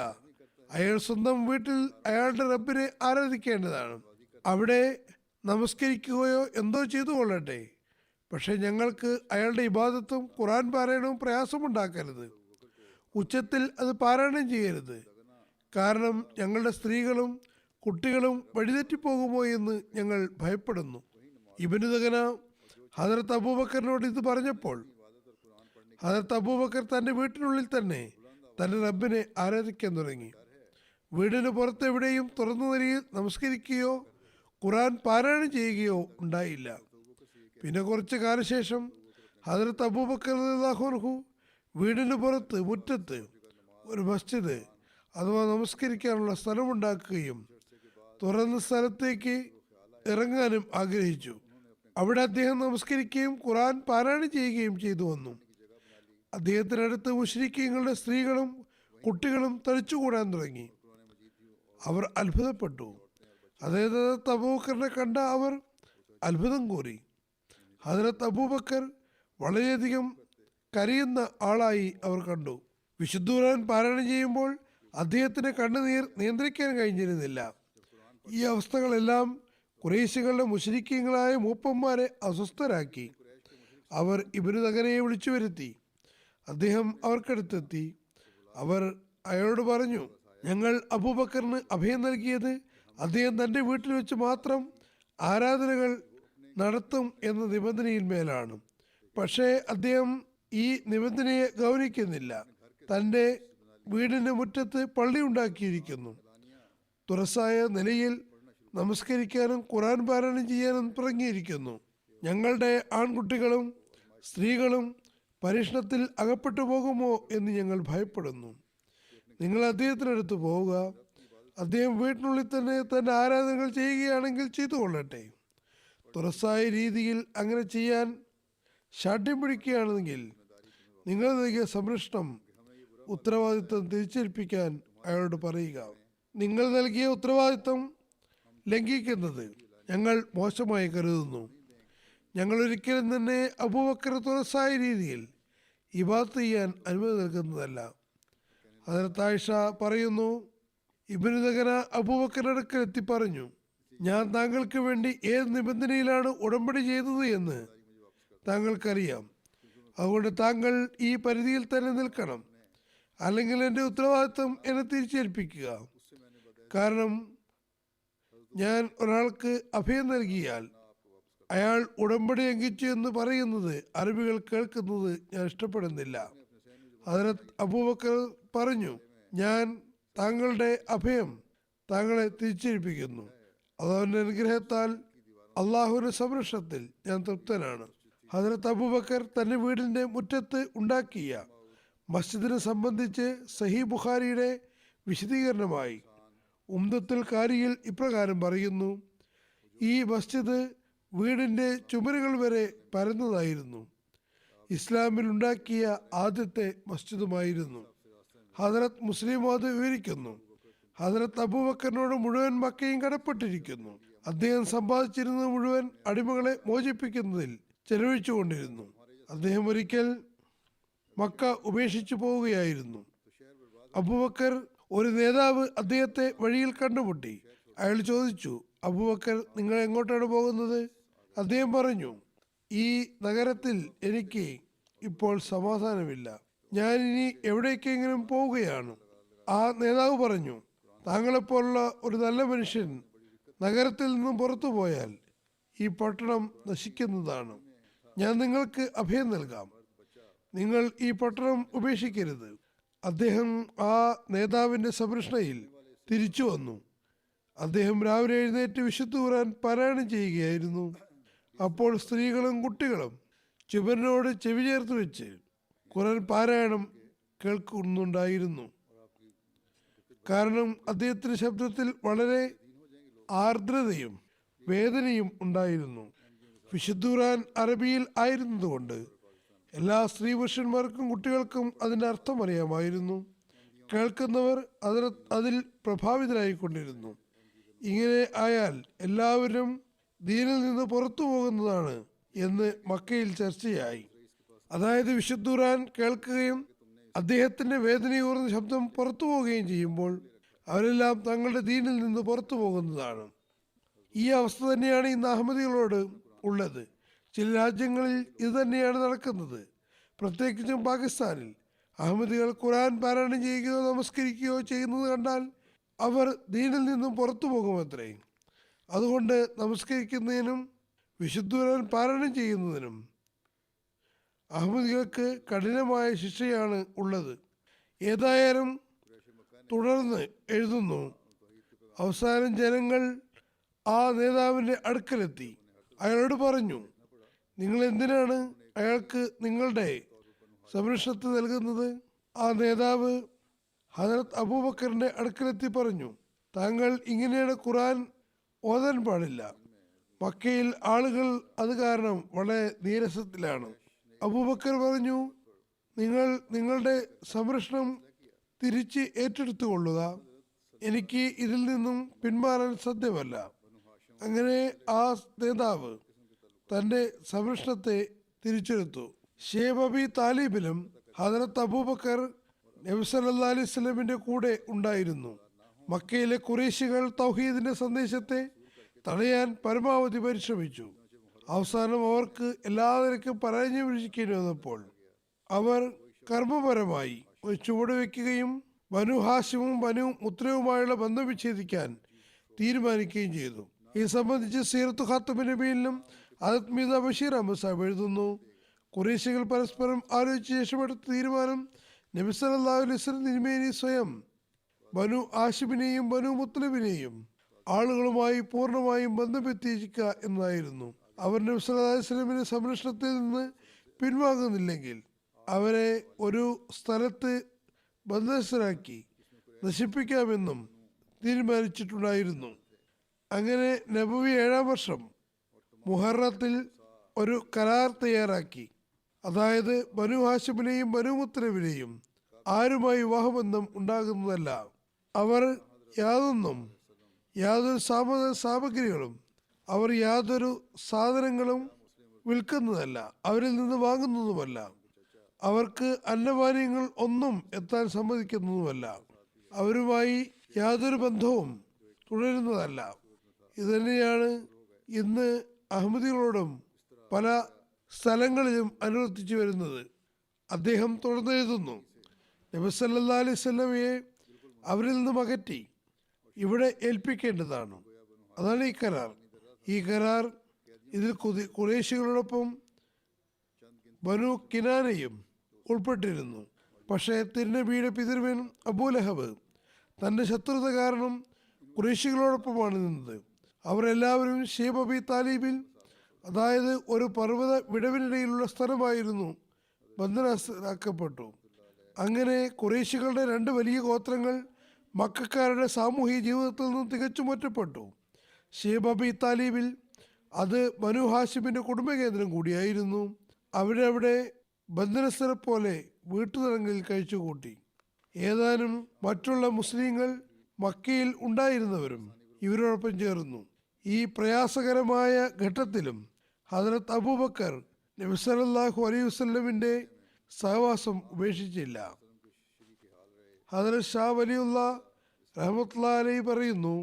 അയാൾ സ്വന്തം വീട്ടിൽ അയാളുടെ റബ്ബിനെ ആരാധിക്കേണ്ടതാണ്. അവിടെ നമസ്കരിക്കുകയോ എന്തോ ചെയ്തു കൊള്ളട്ടെ. പക്ഷെ ഞങ്ങൾക്ക് അയാളുടെ ഇബാദത്തും ഖുർആൻ പാരായണവും പ്രയാസമുണ്ടാക്കരുത്. ഉച്ചത്തിൽ അത് പാരായണം ചെയ്യരുത്. കാരണം ഞങ്ങളുടെ സ്ത്രീകളും കുട്ടികളും വഴിതെറ്റിപ്പോകുമോ എന്ന് ഞങ്ങൾ ഭയപ്പെടുന്നു. ഇബ്നു ദഗന ഹദ്രത്ത് അബൂബക്കറിനോട് ഇത് പറഞ്ഞപ്പോൾ ഹദ്രത്ത് അബൂബക്കർ തൻ്റെ വീട്ടിനുള്ളിൽ തന്നെ തൻ്റെ റബ്ബിനെ ആരാധിക്കാൻ തുടങ്ങി. വീടിന് പുറത്തെവിടെയും തുറന്നു നിലയിൽ നമസ്കരിക്കുകയോ ഖുർആൻ പാരായണം ചെയ്യുകയോ ഉണ്ടായില്ല. പിന്നെ കുറച്ച് കാലശേഷം ഹദ്രത്ത് അബൂബക്കർ റളിയല്ലാഹു അൻഹു വീടിന് പുറത്ത് മുറ്റത്ത് ഒരു മസ്ജിദ് അഥവാ നമസ്കരിക്കാനുള്ള സ്ഥലമുണ്ടാക്കുകയും തുറന്ന സ്ഥലത്തേക്ക് ഇറങ്ങാനും ആഗ്രഹിച്ചു. അവിടെ അദ്ദേഹം നമസ്കരിക്കുകയും ഖുർആൻ പാരായണം ചെയ്യുകയും ചെയ്തു വന്നു. അദ്ദേഹത്തിനടുത്ത് മുശ്രിക്കീങ്ങളുടെ സ്ത്രീകളും കുട്ടികളും തളിച്ചുകൂടാൻ തുടങ്ങി. അവർ അത്ഭുതപ്പെട്ടു. ഹദരത്ത് അബൂബക്കറിനെ കണ്ട അവർ അത്ഭുതം കൂറി. ഹദരത്ത് അബൂബക്കർ വളരെയധികം കരയുന്ന ആളായി അവർ കണ്ടു. വിശുദ്ധ ഖുർആൻ പാരായണം ചെയ്യുമ്പോൾ അദ്ദേഹത്തിന് കണ്ണുനീർ നിയന്ത്രിക്കാൻ കഴിഞ്ഞിരുന്നില്ല. ഈ അവസ്ഥകളെല്ലാം ഖുറൈശികളുടെ മുശ്രിക്കീങ്ങളായ മൂപ്പന്മാരെ അസ്വസ്ഥരാക്കി. അവർ ഇബ്നു ദഗനയെ വിളിച്ചു വരുത്തി. അദ്ദേഹം അവർക്കടുത്തെത്തി. അവർ അയാളോട് പറഞ്ഞു, ഞങ്ങൾ അബൂബക്കറിന് അഭയം നൽകിയത് അദ്ദേഹം തൻ്റെ വീട്ടിൽ വെച്ച് മാത്രം ആരാധനകൾ നടത്തും എന്ന നിബന്ധനയിന്മേലാണ്. പക്ഷേ അദ്ദേഹം ഈ നിബന്ധനയെ ഗൗനിക്കുന്നില്ല. തൻ്റെ വീടിൻ്റെ മുറ്റത്ത് പള്ളി ഉണ്ടാക്കിയിരിക്കുന്നു. തുറസായ നിലയിൽ നമസ്കരിക്കാനും ഖുർആൻ പാരായണം ചെയ്യാനും തുടങ്ങിയിരിക്കുന്നു. ഞങ്ങളുടെ ആൺകുട്ടികളും സ്ത്രീകളും പരീക്ഷണത്തിൽ അകപ്പെട്ടു പോകുമോ എന്ന് ഞങ്ങൾ ഭയപ്പെടുന്നു. നിങ്ങൾ അദ്ദേഹത്തിനടുത്ത് പോവുക. അദ്ദേഹം വീട്ടിനുള്ളിൽ തന്നെ തൻ്റെ ആരാധനകൾ ചെയ്യുകയാണെങ്കിൽ ചെയ്തു കൊള്ളട്ടെ. തുറസായ രീതിയിൽ അങ്ങനെ ചെയ്യാൻ ശാഠ്യം പിടിക്കുകയാണെങ്കിൽ നിങ്ങൾ നൽകിയ സംരക്ഷണം ഉത്തരവാദിത്വം തിരിച്ചേൽപ്പിക്കാൻ അയാളോട് പറയുക. നിങ്ങൾ നൽകിയ ഉത്തരവാദിത്വം ലംഘിക്കുന്നത് ഞങ്ങൾ മോശമായി കരുതുന്നു. ഞങ്ങൾ ഒരിക്കലും തന്നെ അബൂബക്കർ തുറസായ രീതിയിൽ ഇബാദത്ത് ചെയ്യാൻ അനുമതി നൽകുന്നതല്ല. ഹദരത്ത് ആയിഷ പറയുന്നു, ഇബ്നു ദഗന അബൂബക്കറിന്റെ അടുക്കൽ എത്തി പറഞ്ഞു, ഞാൻ താങ്കൾക്ക് വേണ്ടി ഏത് നിബന്ധനയിലാണ് ഉടമ്പടി ചെയ്തത് എന്ന് താങ്കൾക്കറിയാം. അതുകൊണ്ട് താങ്കൾ ഈ പരിധിയിൽ തന്നെ നിൽക്കണം, അല്ലെങ്കിൽ എൻ്റെ ഉത്തരവാദിത്വം എന്നെ തിരിച്ചേൽപ്പിക്കുക. കാരണം ഞാൻ ഒരാൾക്ക് അഭയം നൽകിയാൽ അയാൾ ഉടമ്പടി ലംഘിച്ചു എന്ന് പറയുന്നത് അറബികൾ കേൾക്കുന്നത് ഞാൻ ഇഷ്ടപ്പെടുന്നില്ല. ഹദരത്ത് അബൂബക്കർ പറഞ്ഞു, ഞാൻ താങ്കളുടെ അഭയം താങ്കളെ തിരിച്ചേൽപ്പിക്കുന്നു. അള്ളാഹുവിൻ്റെ അനുഗ്രഹത്താൽ അള്ളാഹുവിൻ്റെ സംരക്ഷണത്തിൽ ഞാൻ തൃപ്തനാണ്. ഹദരത്ത് അബൂബക്കർ തൻ്റെ വീടിൻ്റെ മുറ്റത്ത് ഉണ്ടാക്കിയ മസ്ജിദിനെ സംബന്ധിച്ച് സഹീഹ് ബുഖാരിയുടെ വിശദീകരണമായി ഉംദത്തുൽ കാരിയിൽ ഇപ്രകാരം പറയുന്നു, ഈ മസ്ജിദ് വീടിൻ്റെ ചുമരുകൾ വരെ പരന്നതായിരുന്നു. ഇസ്ലാമിൽ ഉണ്ടാക്കിയ ആദ്യത്തെ മസ്ജിദുമായിരുന്നു. ഹദരത്ത് മുസ്ലിം അത് വിവരിക്കുന്നു. ഹദരത്ത് അബൂബക്കറിനോട് മുഴുവൻ മക്കയും കടപ്പെട്ടിരിക്കുന്നു. അദ്ദേഹം സമ്പാദിച്ചിരുന്നത് മുഴുവൻ അടിമകളെ മോചിപ്പിക്കുന്നതിൽ ചെലവഴിച്ചുകൊണ്ടിരുന്നു. അദ്ദേഹം ഒരിക്കൽ മക്ക ഉപേക്ഷിച്ചു പോവുകയായിരുന്നു. അബൂബക്കർ ഒരു നേതാവ് അദ്ദേഹത്തെ വഴിയിൽ കണ്ടുമുട്ടി. അയാൾ ചോദിച്ചു, അബൂബക്കർ, നിങ്ങൾ എങ്ങോട്ടാണ് പോകുന്നത്? അദ്ദേഹം പറഞ്ഞു, ഈ നഗരത്തിൽ എനിക്ക് ഇപ്പോൾ സമാധാനമില്ല, ഞാൻ ഇനി എവിടേക്കെങ്കിലും പോവുകയാണ്. ആ നേതാവ് പറഞ്ഞു, താങ്കളെപ്പോലുള്ള ഒരു നല്ല മനുഷ്യൻ നഗരത്തിൽ നിന്നും പുറത്തു പോയാൽ ഈ പട്ടണം നശിക്കുന്നതാണ്. ഞാൻ നിങ്ങൾക്ക് അഭയം നൽകാം, നിങ്ങൾ ഈ പട്ടണം ഉപേക്ഷിക്കരുത്. അദ്ദേഹം ആ നേതാവിൻ്റെ സംരക്ഷണയിൽ തിരിച്ചു വന്നു. അദ്ദേഹം രാവിലെ എഴുന്നേറ്റ് വിശുദ്ധ ഖുർആൻ പാരായണം ചെയ്യുകയായിരുന്നു. അപ്പോൾ സ്ത്രീകളും കുട്ടികളും ചുമരിനോട് ചെവി ചേർത്ത് വെച്ച് ഖുർആൻ പാരായണം കേൾക്കുന്നുണ്ടായിരുന്നു. കാരണം അദ്ദേഹത്തിൻ്റെ ശബ്ദത്തിൽ വളരെ ആർദ്രതയും വേദനയും ഉണ്ടായിരുന്നു. വിശുദ്ധ ഖുർആൻ അറബിയിൽ ആയിരുന്നതുകൊണ്ട് എല്ലാ സ്ത്രീ പുരുഷന്മാർക്കും കുട്ടികൾക്കും അതിൻ്റെ അർത്ഥം അറിയാമായിരുന്നു. കേൾക്കുന്നവർ അതിൽ പ്രഭാവിതരായിക്കൊണ്ടിരുന്നു. ഇങ്ങനെ ആയാൽ എല്ലാവരും ദീനിൽ നിന്ന് പുറത്തു പോകുന്നതാണ് എന്ന് മക്കയിൽ ചർച്ചയായി. അതായത് വിശുദ്ധ ഖുർആൻ കേൾക്കുകയും അദ്ദേഹത്തിൻ്റെ വേദനയൂർന്ന ശബ്ദം പുറത്തു പോവുകയും ചെയ്യുമ്പോൾ അവരെല്ലാം തങ്ങളുടെ ദീനിൽ നിന്ന് പുറത്തു പോകുന്നതാണ്. ഈ അവസ്ഥ തന്നെയാണ് ഇന്ന് അഹമ്മദികളോട് ഉള്ളത്. ചില രാജ്യങ്ങളിൽ ഇത് തന്നെയാണ് നടക്കുന്നത്. പ്രത്യേകിച്ചും പാകിസ്ഥാനിൽ അഹമ്മദികൾ ഖുർആൻ പാരായണം ചെയ്യുകയോ നമസ്കരിക്കുകയോ ചെയ്യുന്നത് കണ്ടാൽ അവർ ദീനിൽ നിന്നും പുറത്തു പോകുമത്രേ. അതുകൊണ്ട് നമസ്കരിക്കുന്നതിനും വിശുദ്ധ ഖുർആൻ പാരായണം ചെയ്യുന്നതിനും അഹമ്മദികൾക്ക് കഠിനമായ ശിക്ഷയാണ് ഉള്ളത്. ഏതായാലും തുടർന്ന് എഴുതുന്നു, അവസാനം ജനങ്ങൾ ആ നേതാവിൻ്റെ അടുക്കലെത്തി. അയാളോട് പറഞ്ഞു, നിങ്ങൾ എന്തിനാണ് അയാൾക്ക് നിങ്ങളുടെ സംരക്ഷണത്തിൽ നൽകുന്നത്? ആ നേതാവ് ഹദരത്ത് അബൂബക്കറിന്റെ അടുക്കലെത്തി പറഞ്ഞു, താങ്കൾ ഇങ്ങനെയാണ് ഖുർആൻ ഓതാൻ പാടില്ല. മക്കയിൽ ആളുകൾ അത് കാരണം വളരെ നീരസത്തിലാണ്. അബൂബക്കർ പറഞ്ഞു, നിങ്ങൾ നിങ്ങളുടെ സംരക്ഷണം തിരിച്ച് ഏറ്റെടുത്തു കൊള്ളുക, എനിക്ക് ഇതിൽ നിന്നും പിന്മാറാൻ സാധ്യമല്ല. അങ്ങനെ ആ നേതാവ് തന്റെ സംരക്ഷണത്തെ തിരിച്ചെടുത്തു. ഷേബ് അബി താലിബിലും ഹദരത്ത് അബൂബക്കർ നബി സല്ലല്ലാഹു അലൈഹി വസല്ലമിന്റെ കൂടെ ഉണ്ടായിരുന്നു. മക്കയിലെ ഖുറൈശികൾ തൗഹീദിന്റെ സന്ദേശത്തെ തടയാൻ പരമാവധി പരിശ്രമിച്ചു. അവസാനം അവർക്ക് എല്ലാ നിലയ്ക്കും പരാജയം വീക്ഷിക്കേണ്ടി വന്നപ്പോൾ അവർ കർമ്മപരമായി ഒരു ചുവട് വയ്ക്കുകയും ബനു ഹാഷിമും ബനു മുത്തലയുമായുള്ള ബന്ധം വിച്ഛേദിക്കാൻ തീരുമാനിക്കുകയും ചെയ്തു. ഇത് സംബന്ധിച്ച് സീറത്തു ഖാത്തബ് നബിയിലും ഹദരത്ത് മീർസ ബഷീർ അഹമ്മദ് സാഹിബ് എഴുതുന്നു, ഖുറൈശികൾ പരസ്പരം ആലോചിച്ച ശേഷം എടുത്ത തീരുമാനം നബി സല്ലല്ലാഹു അലൈഹി വസല്ലം തിരുമേനി സ്വയം ബനു ഹാഷിമിനെയും ബനു മുത്തലിബിനെയും ആളുകളുമായി പൂർണ്ണമായും ബന്ധം എത്തിക്കുക എന്നതായിരുന്നു. അവർ നബി സല്ലല്ലാഹു അലൈഹി വസല്ലമിന്റെ സംരക്ഷണത്തിൽ നിന്ന് പിൻവാങ്ങുന്നില്ലെങ്കിൽ അവരെ ഒരു സ്ഥലത്ത് ബന്ധസ്ഥരാക്കി നശിപ്പിക്കാമെന്നും തീരുമാനിച്ചിട്ടുണ്ടായിരുന്നു. അങ്ങനെ നബവി 7-ാം വർഷം മുഹറത്തിൽ ഒരു കരാർ തയ്യാറാക്കി. അതായത് ബനു ഹാഷിമിനെയും ബനു മുത്തലിബിനെയും ആരുമായി വിവാഹബന്ധം ഉണ്ടാകുന്നതല്ല. അവർ യാതൊരു സാമഗ്രികളും അവർ യാതൊരു സാധനങ്ങളും വിൽക്കുന്നതല്ല, അവരിൽ നിന്ന് വാങ്ങുന്നതുമല്ല, അവർക്ക് അന്നപാനീയങ്ങൾ ഒന്നും എത്താൻ സമ്മതിക്കുന്നതുമല്ല, അവരുമായി യാതൊരു ബന്ധവും തുടരുന്നതല്ല. ഇതുതന്നെയാണ് ഇന്ന് അഹമ്മദികളോടും പല സ്ഥലങ്ങളിലും അനുവർത്തിച്ചു വരുന്നത്. അദ്ദേഹം തുടർന്ന് എഴുതുന്നു, നബി സല്ലല്ലാഹു അലൈഹി വസല്ലമയെ അവരിൽ നിന്നും അകറ്റി ഇവിടെ ഏൽപ്പിക്കേണ്ടതാണ്. അതാണ് ഈ കരാർ. ഈ കരാർ ഇതിൽ ഖുറൈശികളോടൊപ്പം ബനു കിനാനയും ഉൾപ്പെട്ടിരുന്നു. പക്ഷേ തിരുനബിയുടെ പിതൃവൻ അബൂലഹബ് തൻ്റെ ശത്രുത കാരണം ഖുറൈശികളോടൊപ്പമാണ് നിന്നത്. അവരെല്ലാവരും ഷേബ് അബി താലിബിൽ, അതായത് ഒരു പർവ്വത വിടവിനിടയിലുള്ള സ്ഥലമായിരുന്നു, ബന്ധനസ്ഥരാക്കപ്പെട്ടു. അങ്ങനെ ഖുറൈശികളുടെ 2 വലിയ ഗോത്രങ്ങൾ മക്കക്കാരുടെ സാമൂഹിക ജീവിതത്തിൽ നിന്നും തികച്ചും ഒറ്റപ്പെട്ടു. ഷേബ് അബി താലിബിൽ അത് ബനു ഹാഷിമിന്റെ കുടുംബകേന്ദ്രം കൂടിയായിരുന്നു. അവിടെ ബന്ധനസ്ഥരെ പോലെ വീട്ടുതടങ്കിൽ കഴിച്ചുകൂട്ടി. ഏതാനും മറ്റുള്ള മുസ്ലിങ്ങൾ മക്കയിൽ ഉണ്ടായിരുന്നവരും ഇവരോടൊപ്പം ചേർന്നു. ഈ പ്രയാസകരമായ ഘട്ടത്തിലും ഹദരത്ത് അബൂബക്കർ നബി സല്ലല്ലാഹു അലൈഹി വസല്ലമിന്റെ സഹവാസം ഉപേക്ഷിച്ചില്ല. ഹദരത്ത് ഷാ വലിയുള്ള റഹ്മത്തുള്ളാഹി അലൈഹി പറയുന്നു,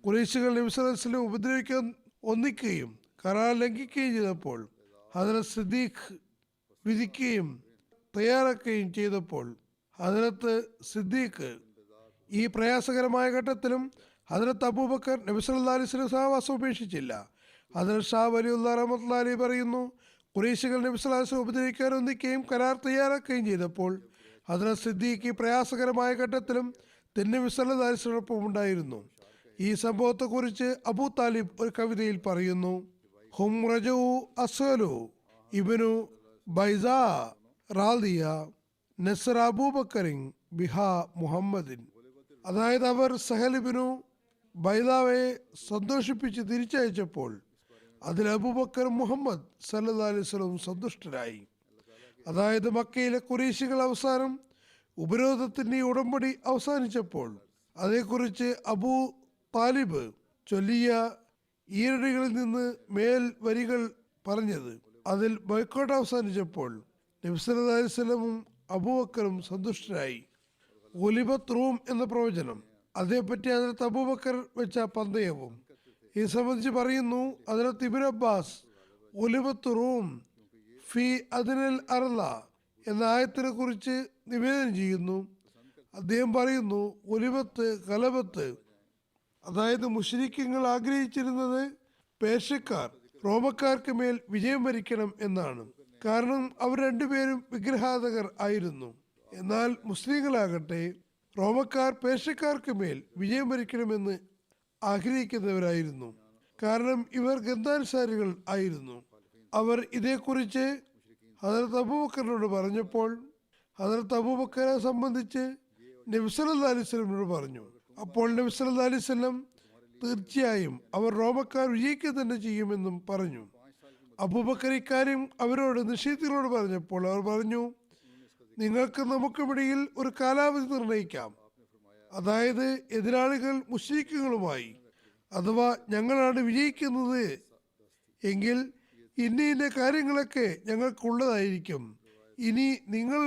ഖുറൈശികൾ നബി സല്ലല്ലാഹു അലൈഹി വസല്ലം ഉപദ്രവിക്കാൻ ഒന്നിക്കുകയും കരാർ ലംഘിക്കുകയും ചെയ്തപ്പോൾ ഹദരത്ത് സിദ്ദീഖ് വിധിക്കുകയും തയ്യാറാക്കുകയും ചെയ്തപ്പോൾ ഹദരത്ത് സിദ്ദീഖ് ഈ പ്രയാസകരമായ ഘട്ടത്തിലും ഹദരത്ത് അബൂബക്കർ നബി സല്ലല്ലാഹു അലൈഹി വസല്ലം സഹവാസം ഉപേക്ഷിച്ചില്ല. ഹദരത്ത് ഷാ വലിയുള്ള റഹ്മത്തുള്ളാഹി അലൈഹി പറയുന്നു, ഖുറൈശികൾ നബി സല്ലല്ലാഹു അലൈഹി വസല്ലം ഉപദ്രവിക്കാൻ ഒന്നിക്കുകയും കരാർ തയ്യാറാക്കുകയും ചെയ്തപ്പോൾ ഹദരത്ത് സിദ്ദീഖ് ഈ പ്രയാസകരമായ ഘട്ടത്തിലും തിരുനബി സല്ലല്ലാഹു അലൈഹി വസല്ലമൊപ്പം ഉണ്ടായിരുന്നു. ഈ സംഭവത്തെക്കുറിച്ച് അബൂ താലിബ് ഒരു കവിതയിൽ പറയുന്നു, ഹും റജഉ അസ്വലു ഇബ്നു ബൈസാ റാദിയ നസ്ര അബൂബക്കറിൻ ബിഹാ മുഹമ്മദിൻ. അതായത് അവർ സഹൽ ഇബ്നു ബൈദാവെ സന്തോഷിപ്പിച്ച് തിരിച്ചയച്ചപ്പോൾ അതിൽ അബൂബക്കർ മുഹമ്മദ് സല്ലല്ലാഹു അലൈഹി വസല്ലം സന്തുഷ്ടരായി. അതായത് മക്കയിലെ ഖുറൈശികൾ അവസാനം ഉപരോധത്തിന്റെ ഉടമ്പടി അവസാനിച്ചപ്പോൾ അതേക്കുറിച്ച് അബൂ താലിബ് ചൊല്ലിയ ഈരടികളിൽ നിന്ന് മേൽ വരികൾ പറഞ്ഞത്, അതിൽ ബൈക്കോട്ട് അവസാനിച്ചപ്പോൾ നബി സല്ലല്ലാഹു അലൈഹി വസല്ലമും അബൂബക്കറും സന്തുഷ്ടരായി. ഗുലിബത്ത് റൂം എന്ന പ്രവചനം, അതേപ്പറ്റി ഹദരത്ത് അബൂബക്കർ വെച്ച പന്തയവും ഇത് സംബന്ധിച്ച് പറയുന്നു. ഹദരത്ത് ഇബ്നു അബ്ബാസ് ഗുലിബത്ത് റൂം ഫി അദ്നൽ അർള എന്ന ആയത്തിനെ കുറിച്ച് നിവേദനം ചെയ്യുന്നു. അദ്ദേഹം പറയുന്നു, ഗുലിബത്ത് ഗലബത്ത്, അതായത് മുശ്രിക്കുകൾ ആഗ്രഹിച്ചിരുന്നത് പേർഷ്യക്കാർ റോമക്കാർക്ക് മേൽ വിജയം വരിക്കണം എന്നാണ്. കാരണം അവർ രണ്ടുപേരും വിഗ്രഹാധകർ ആയിരുന്നു. എന്നാൽ മുസ്ലിങ്ങളാകട്ടെ റോമക്കാർ പേർഷ്യക്കാർക്ക് മേൽ വിജയം വരിക്കണമെന്ന് ആഗ്രഹിക്കുന്നവരായിരുന്നു. കാരണം ഇവർ ഗന്ധാനുസാരികൾ ആയിരുന്നു. അവർ ഇതേക്കുറിച്ച് ഹദരത്ത് അബൂബക്കറിനോട് പറഞ്ഞപ്പോൾ ഹദരത്ത് അബൂബക്കറെ സംബന്ധിച്ച് നബി സല്ലല്ലാഹു അലൈഹി വസല്ലമയോട് പറഞ്ഞു. അപ്പോൾ നബി സല്ലല്ലാഹു അലൈഹി വസല്ലം തീർച്ചയായും അവർ റോമക്കാർ വിജയിക്കുക തന്നെ ചെയ്യുമെന്നും പറഞ്ഞു. അബൂബക്കർ ഇക്കാര്യം അവരോട് നിഷേധികളോട് പറഞ്ഞപ്പോൾ അവർ പറഞ്ഞു, നിങ്ങൾക്ക് നമുക്കുമിടയിൽ ഒരു കാലാവധി നിർണയിക്കാം. അതായത് എതിരാളികൾ മുശ്രിക്കുകളുമായി, അഥവാ ഞങ്ങളാണ് വിജയിക്കുന്നത് എങ്കിൽ ഇന്ന കാര്യങ്ങളൊക്കെ ഞങ്ങൾക്കുള്ളതായിരിക്കും. ഇനി നിങ്ങൾ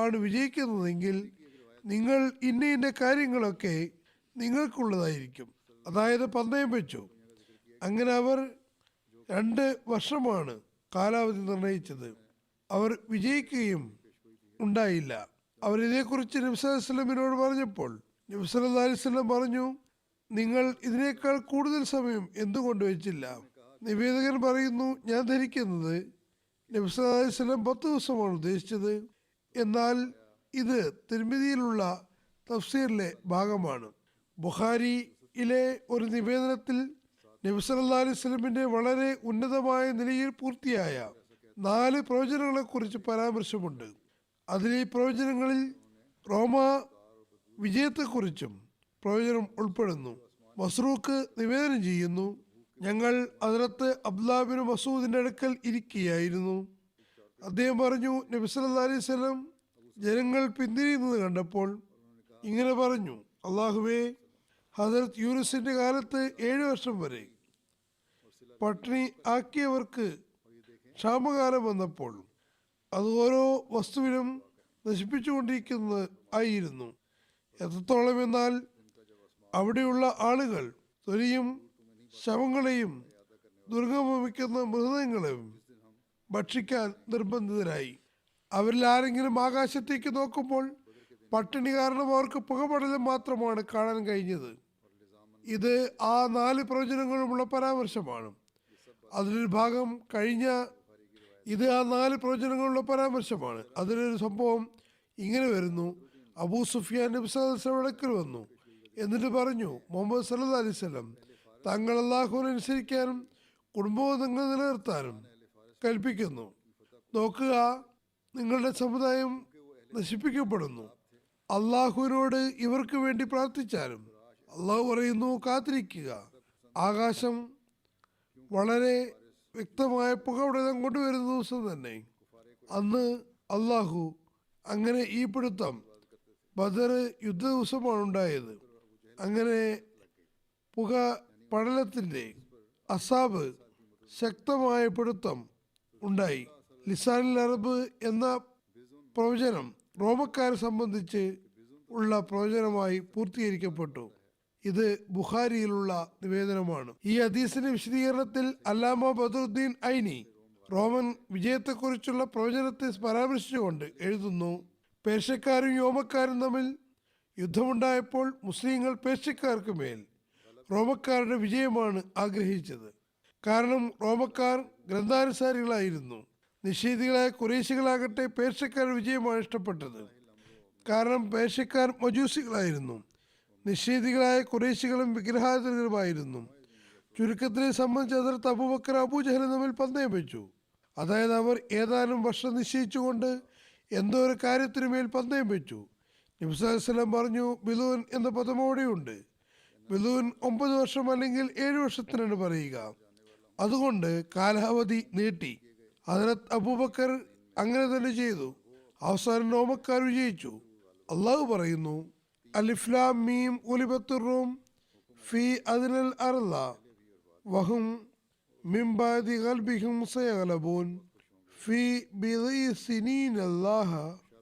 ആണ് വിജയിക്കുന്നതെങ്കിൽ നിങ്ങൾ ഇന്ന കാര്യങ്ങളൊക്കെ നിങ്ങൾക്കുള്ളതായിരിക്കും. അതായത് പന്തയം വെച്ചു. അങ്ങനെ അവർ 2 വർഷമാണ് കാലാവധി നിർണയിച്ചത്. അവർ വിജയിക്കുകയും ഉണ്ടായില്ല. അവർ ഇതേക്കുറിച്ച് നബി സല്ലല്ലാഹു അലൈഹി വസല്ലമയോട് പറഞ്ഞപ്പോൾ നബി സല്ലല്ലാഹു അലൈഹി വസല്ലം പറഞ്ഞു, നിങ്ങൾ ഇതിനേക്കാൾ കൂടുതൽ സമയം എന്തുകൊണ്ട് വെച്ചില്ല? നിവേദകൻ പറയുന്നു, ഞാൻ ധരിക്കുന്നത് നബി സല്ലല്ലാഹു അലൈഹി വസല്ലം 10 ദിവസമാണ് ഉദ്ദേശിച്ചത്. എന്നാൽ ഇത് തിർമിദിയിലുള്ള തഫ്സീറിലെ ഭാഗമാണ്. ബുഖാരിയിലെ ഒരു നിവേദനത്തിൽ നബി സല്ലല്ലാഹു അലൈഹി വസല്ലമിന്റെ വളരെ ഉന്നതമായ നിലയിൽ പൂർത്തിയായ 4 പ്രവചനങ്ങളെ കുറിച്ച് പരാമർശമുണ്ട്. അതിൽ ഈ പ്രവചനങ്ങളിൽ റോമ വിജയത്തെക്കുറിച്ചും പ്രവചനം ഉൾപ്പെടുന്നു. മസ്റൂഖ് നിവേദനം ചെയ്യുന്നു, ഞങ്ങൾ ഹദ്റത്ത് അബ്ദുല്ലാഹ് ബിൻ മസൂദിന്റെ അടുക്കൽ ഇരിക്കുകയായിരുന്നു. അദ്ദേഹം പറഞ്ഞു, നബി സല്ലല്ലാഹു അലൈഹി വസല്ലം ജനങ്ങൾ പിന്തിരിയുന്നത് കണ്ടപ്പോൾ ഇങ്ങനെ പറഞ്ഞു, അള്ളാഹുവേ, ഹദ്റത്ത് യൂനുസിന്റെ കാലത്ത് 7 വർഷം വരെ പട്ടിണി ആക്കിയവർക്ക് ക്ഷാമകാലം വന്നപ്പോൾ അത് ഓരോ വസ്തുവിനും നശിപ്പിച്ചുകൊണ്ടിരിക്കുന്നത് ആയിരുന്നു. എത്രത്തോളം എന്നാൽ അവിടെയുള്ള ആളുകൾ തൊലിയും ശവങ്ങളെയും ദുർഗമിക്കുന്ന മൃതങ്ങളെയും ഭക്ഷിക്കാൻ നിർബന്ധിതരായി. അവരിൽ ആരെങ്കിലും ആകാശത്തേക്ക് നോക്കുമ്പോൾ പട്ടിണി കാരണം അവർക്ക് പുകപടലം മാത്രമാണ് കാണാൻ കഴിഞ്ഞത്. ഇത് ആ 4 പ്രവചനങ്ങളുമുള്ള പരാമർശമാണ്. അതിലൊരു ഭാഗം ഇത് ആ 4 പ്രവചനങ്ങളുള്ള പരാമർശമാണ്. അതിലൊരു സംഭവം ഇങ്ങനെ വരുന്നു. അബൂ സുഫിയാൻ നബി സല്ലല്ലാഹു അലൈഹി വസല്ലം അടുക്കൽ വന്നു. എന്നിട്ട് പറഞ്ഞു, മുഹമ്മദ് സല്ലല്ലാഹു അലൈഹി വസല്ലം തങ്ങൾ അല്ലാഹുവിനെ അനുസരിക്കാനും കുടുംബബന്ധങ്ങൾ നിലനിർത്താനും കൽപ്പിക്കുന്നു. നോക്കുക, നിങ്ങളുടെ സമുദായം നശിപ്പിക്കപ്പെടുന്നു. അള്ളാഹുവിനോട് ഇവർക്ക് വേണ്ടി പ്രാർത്ഥിച്ചാലും അള്ളാഹു പറയുന്നു, കാത്തിരിക്കുക. ആകാശം വളരെ വ്യക്തമായ പുകപടലം കൊണ്ടുവരുന്ന ദിവസം തന്നെ അന്ന് അള്ളാഹു അങ്ങനെ ഈ പിടുത്തം ബദർ യുദ്ധ ദിവസമാണ് ഉണ്ടായത്. അങ്ങനെ പുക പടലത്തിൻ്റെ അസാബ് ശക്തമായ പിടുത്തം ഉണ്ടായി. ലിസാനുൽ അറബ് എന്ന പ്രവചനം റോമക്കാരെ സംബന്ധിച്ച് ഉള്ള പ്രവചനമായി പൂർത്തീകരിക്കപ്പെട്ടു. ഇത് ബുഖാരിയിലുള്ള നിവേദനമാണ്. ഈ ഹദീസിന്റെ വിശദീകരണത്തിൽ അല്ലാമ ബദറുദ്ദീൻ ഐനി റോമൻ വിജയത്തെക്കുറിച്ചുള്ള പ്രവചനത്തെ പരാമർശിച്ചുകൊണ്ട് എഴുതുന്നു, പേർഷ്യക്കാരും യോമക്കാരും തമ്മിൽ യുദ്ധമുണ്ടായപ്പോൾ മുസ്ലിങ്ങൾ പേർഷ്യക്കാർക്ക് മേൽ റോമക്കാരുടെ വിജയമാണ് ആഗ്രഹിച്ചത്. കാരണം റോമക്കാർ ഗ്രന്ഥാനുസാരികളായിരുന്നു. നിഷേധികളായ ഖുറൈശികളാകട്ടെ പേർഷ്യക്കാരുടെ വിജയമാണ് ഇഷ്ടപ്പെട്ടത്. കാരണം പേർഷ്യക്കാർ മജൂസികളായിരുന്നു. നിഷേധികളായ ഖുറൈശികളും വിഗ്രഹാരാധകരുമായിരുന്നു. ചുരുക്കത്തിനെ സംബന്ധിച്ച് ഹദ്റത്ത് അബൂബക്കർ അബൂജഹൽ തമ്മിൽ പന്തയം വെച്ചു. അതായത് അവർ ഏതാനും വർഷം നിശ്ചയിച്ചുകൊണ്ട് എന്തോ ഒരു കാര്യത്തിനുമേൽ പന്തയം വെച്ചു. നബി സല്ലല്ലാഹു അലൈഹി വസല്ലം പറഞ്ഞു, ബിലൂൻ എന്ന പദം അവിടെയുണ്ട്. ബിലൂൻ 9 വർഷം അല്ലെങ്കിൽ 7 വർഷത്തിനാണ് പറയുക. അതുകൊണ്ട് കാലാവധി നീട്ടി. ഹദ്റത്ത് അബൂബക്കർ അങ്ങനെ തന്നെ ചെയ്തു. അവസാനം റോമക്കാർ വിജയിച്ചു. അള്ളാഹു പറയുന്നു, അലിഫ് ലാം മീം ഗുലിബത്തുർ റൂം ഫീ അദ്നൽ അർള വഹും മിൻ ബഅദി ഗൽബിഹിം സയഗ്ലബൂൻ ഫീ ബിദഇ സിനീന അല്ലാഹ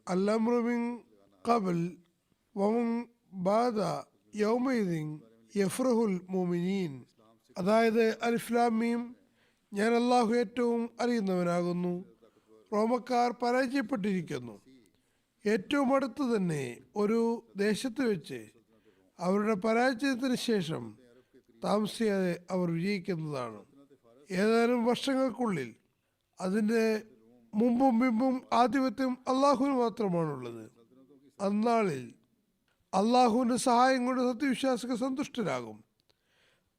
അൽ-അംറു മിൻ ഖബൽ വഹും ബഅദ യൗമഇദിൻ യഫ്റഹുൽ മുഅ്മിനീൻ. അതായത് അലിഫ് ലാം മീം, ഞാൻ അല്ലാഹു ഏറ്റവും അറിയുന്നവനാകുന്നു. റോമക്കാർ പരാജയപ്പെട്ടിരിക്കുന്നു. ഏറ്റവും അടുത്ത് തന്നെ ഒരു ദേശത്ത് വെച്ച് അവരുടെ പരാജയത്തിന് ശേഷം താമസിയാതെ അവർ വിജയിക്കുന്നതാണ്. ഏതാനും വർഷങ്ങൾക്കുള്ളിൽ അതിൻ്റെ മുമ്പും പിമ്പും ആധിപത്യം അള്ളാഹുവിന് മാത്രമാണുള്ളത്. അന്നാളിൽ അള്ളാഹുവിൻ്റെ സഹായം കൊണ്ട് സത്യവിശ്വാസികൾ സന്തുഷ്ടരാകും.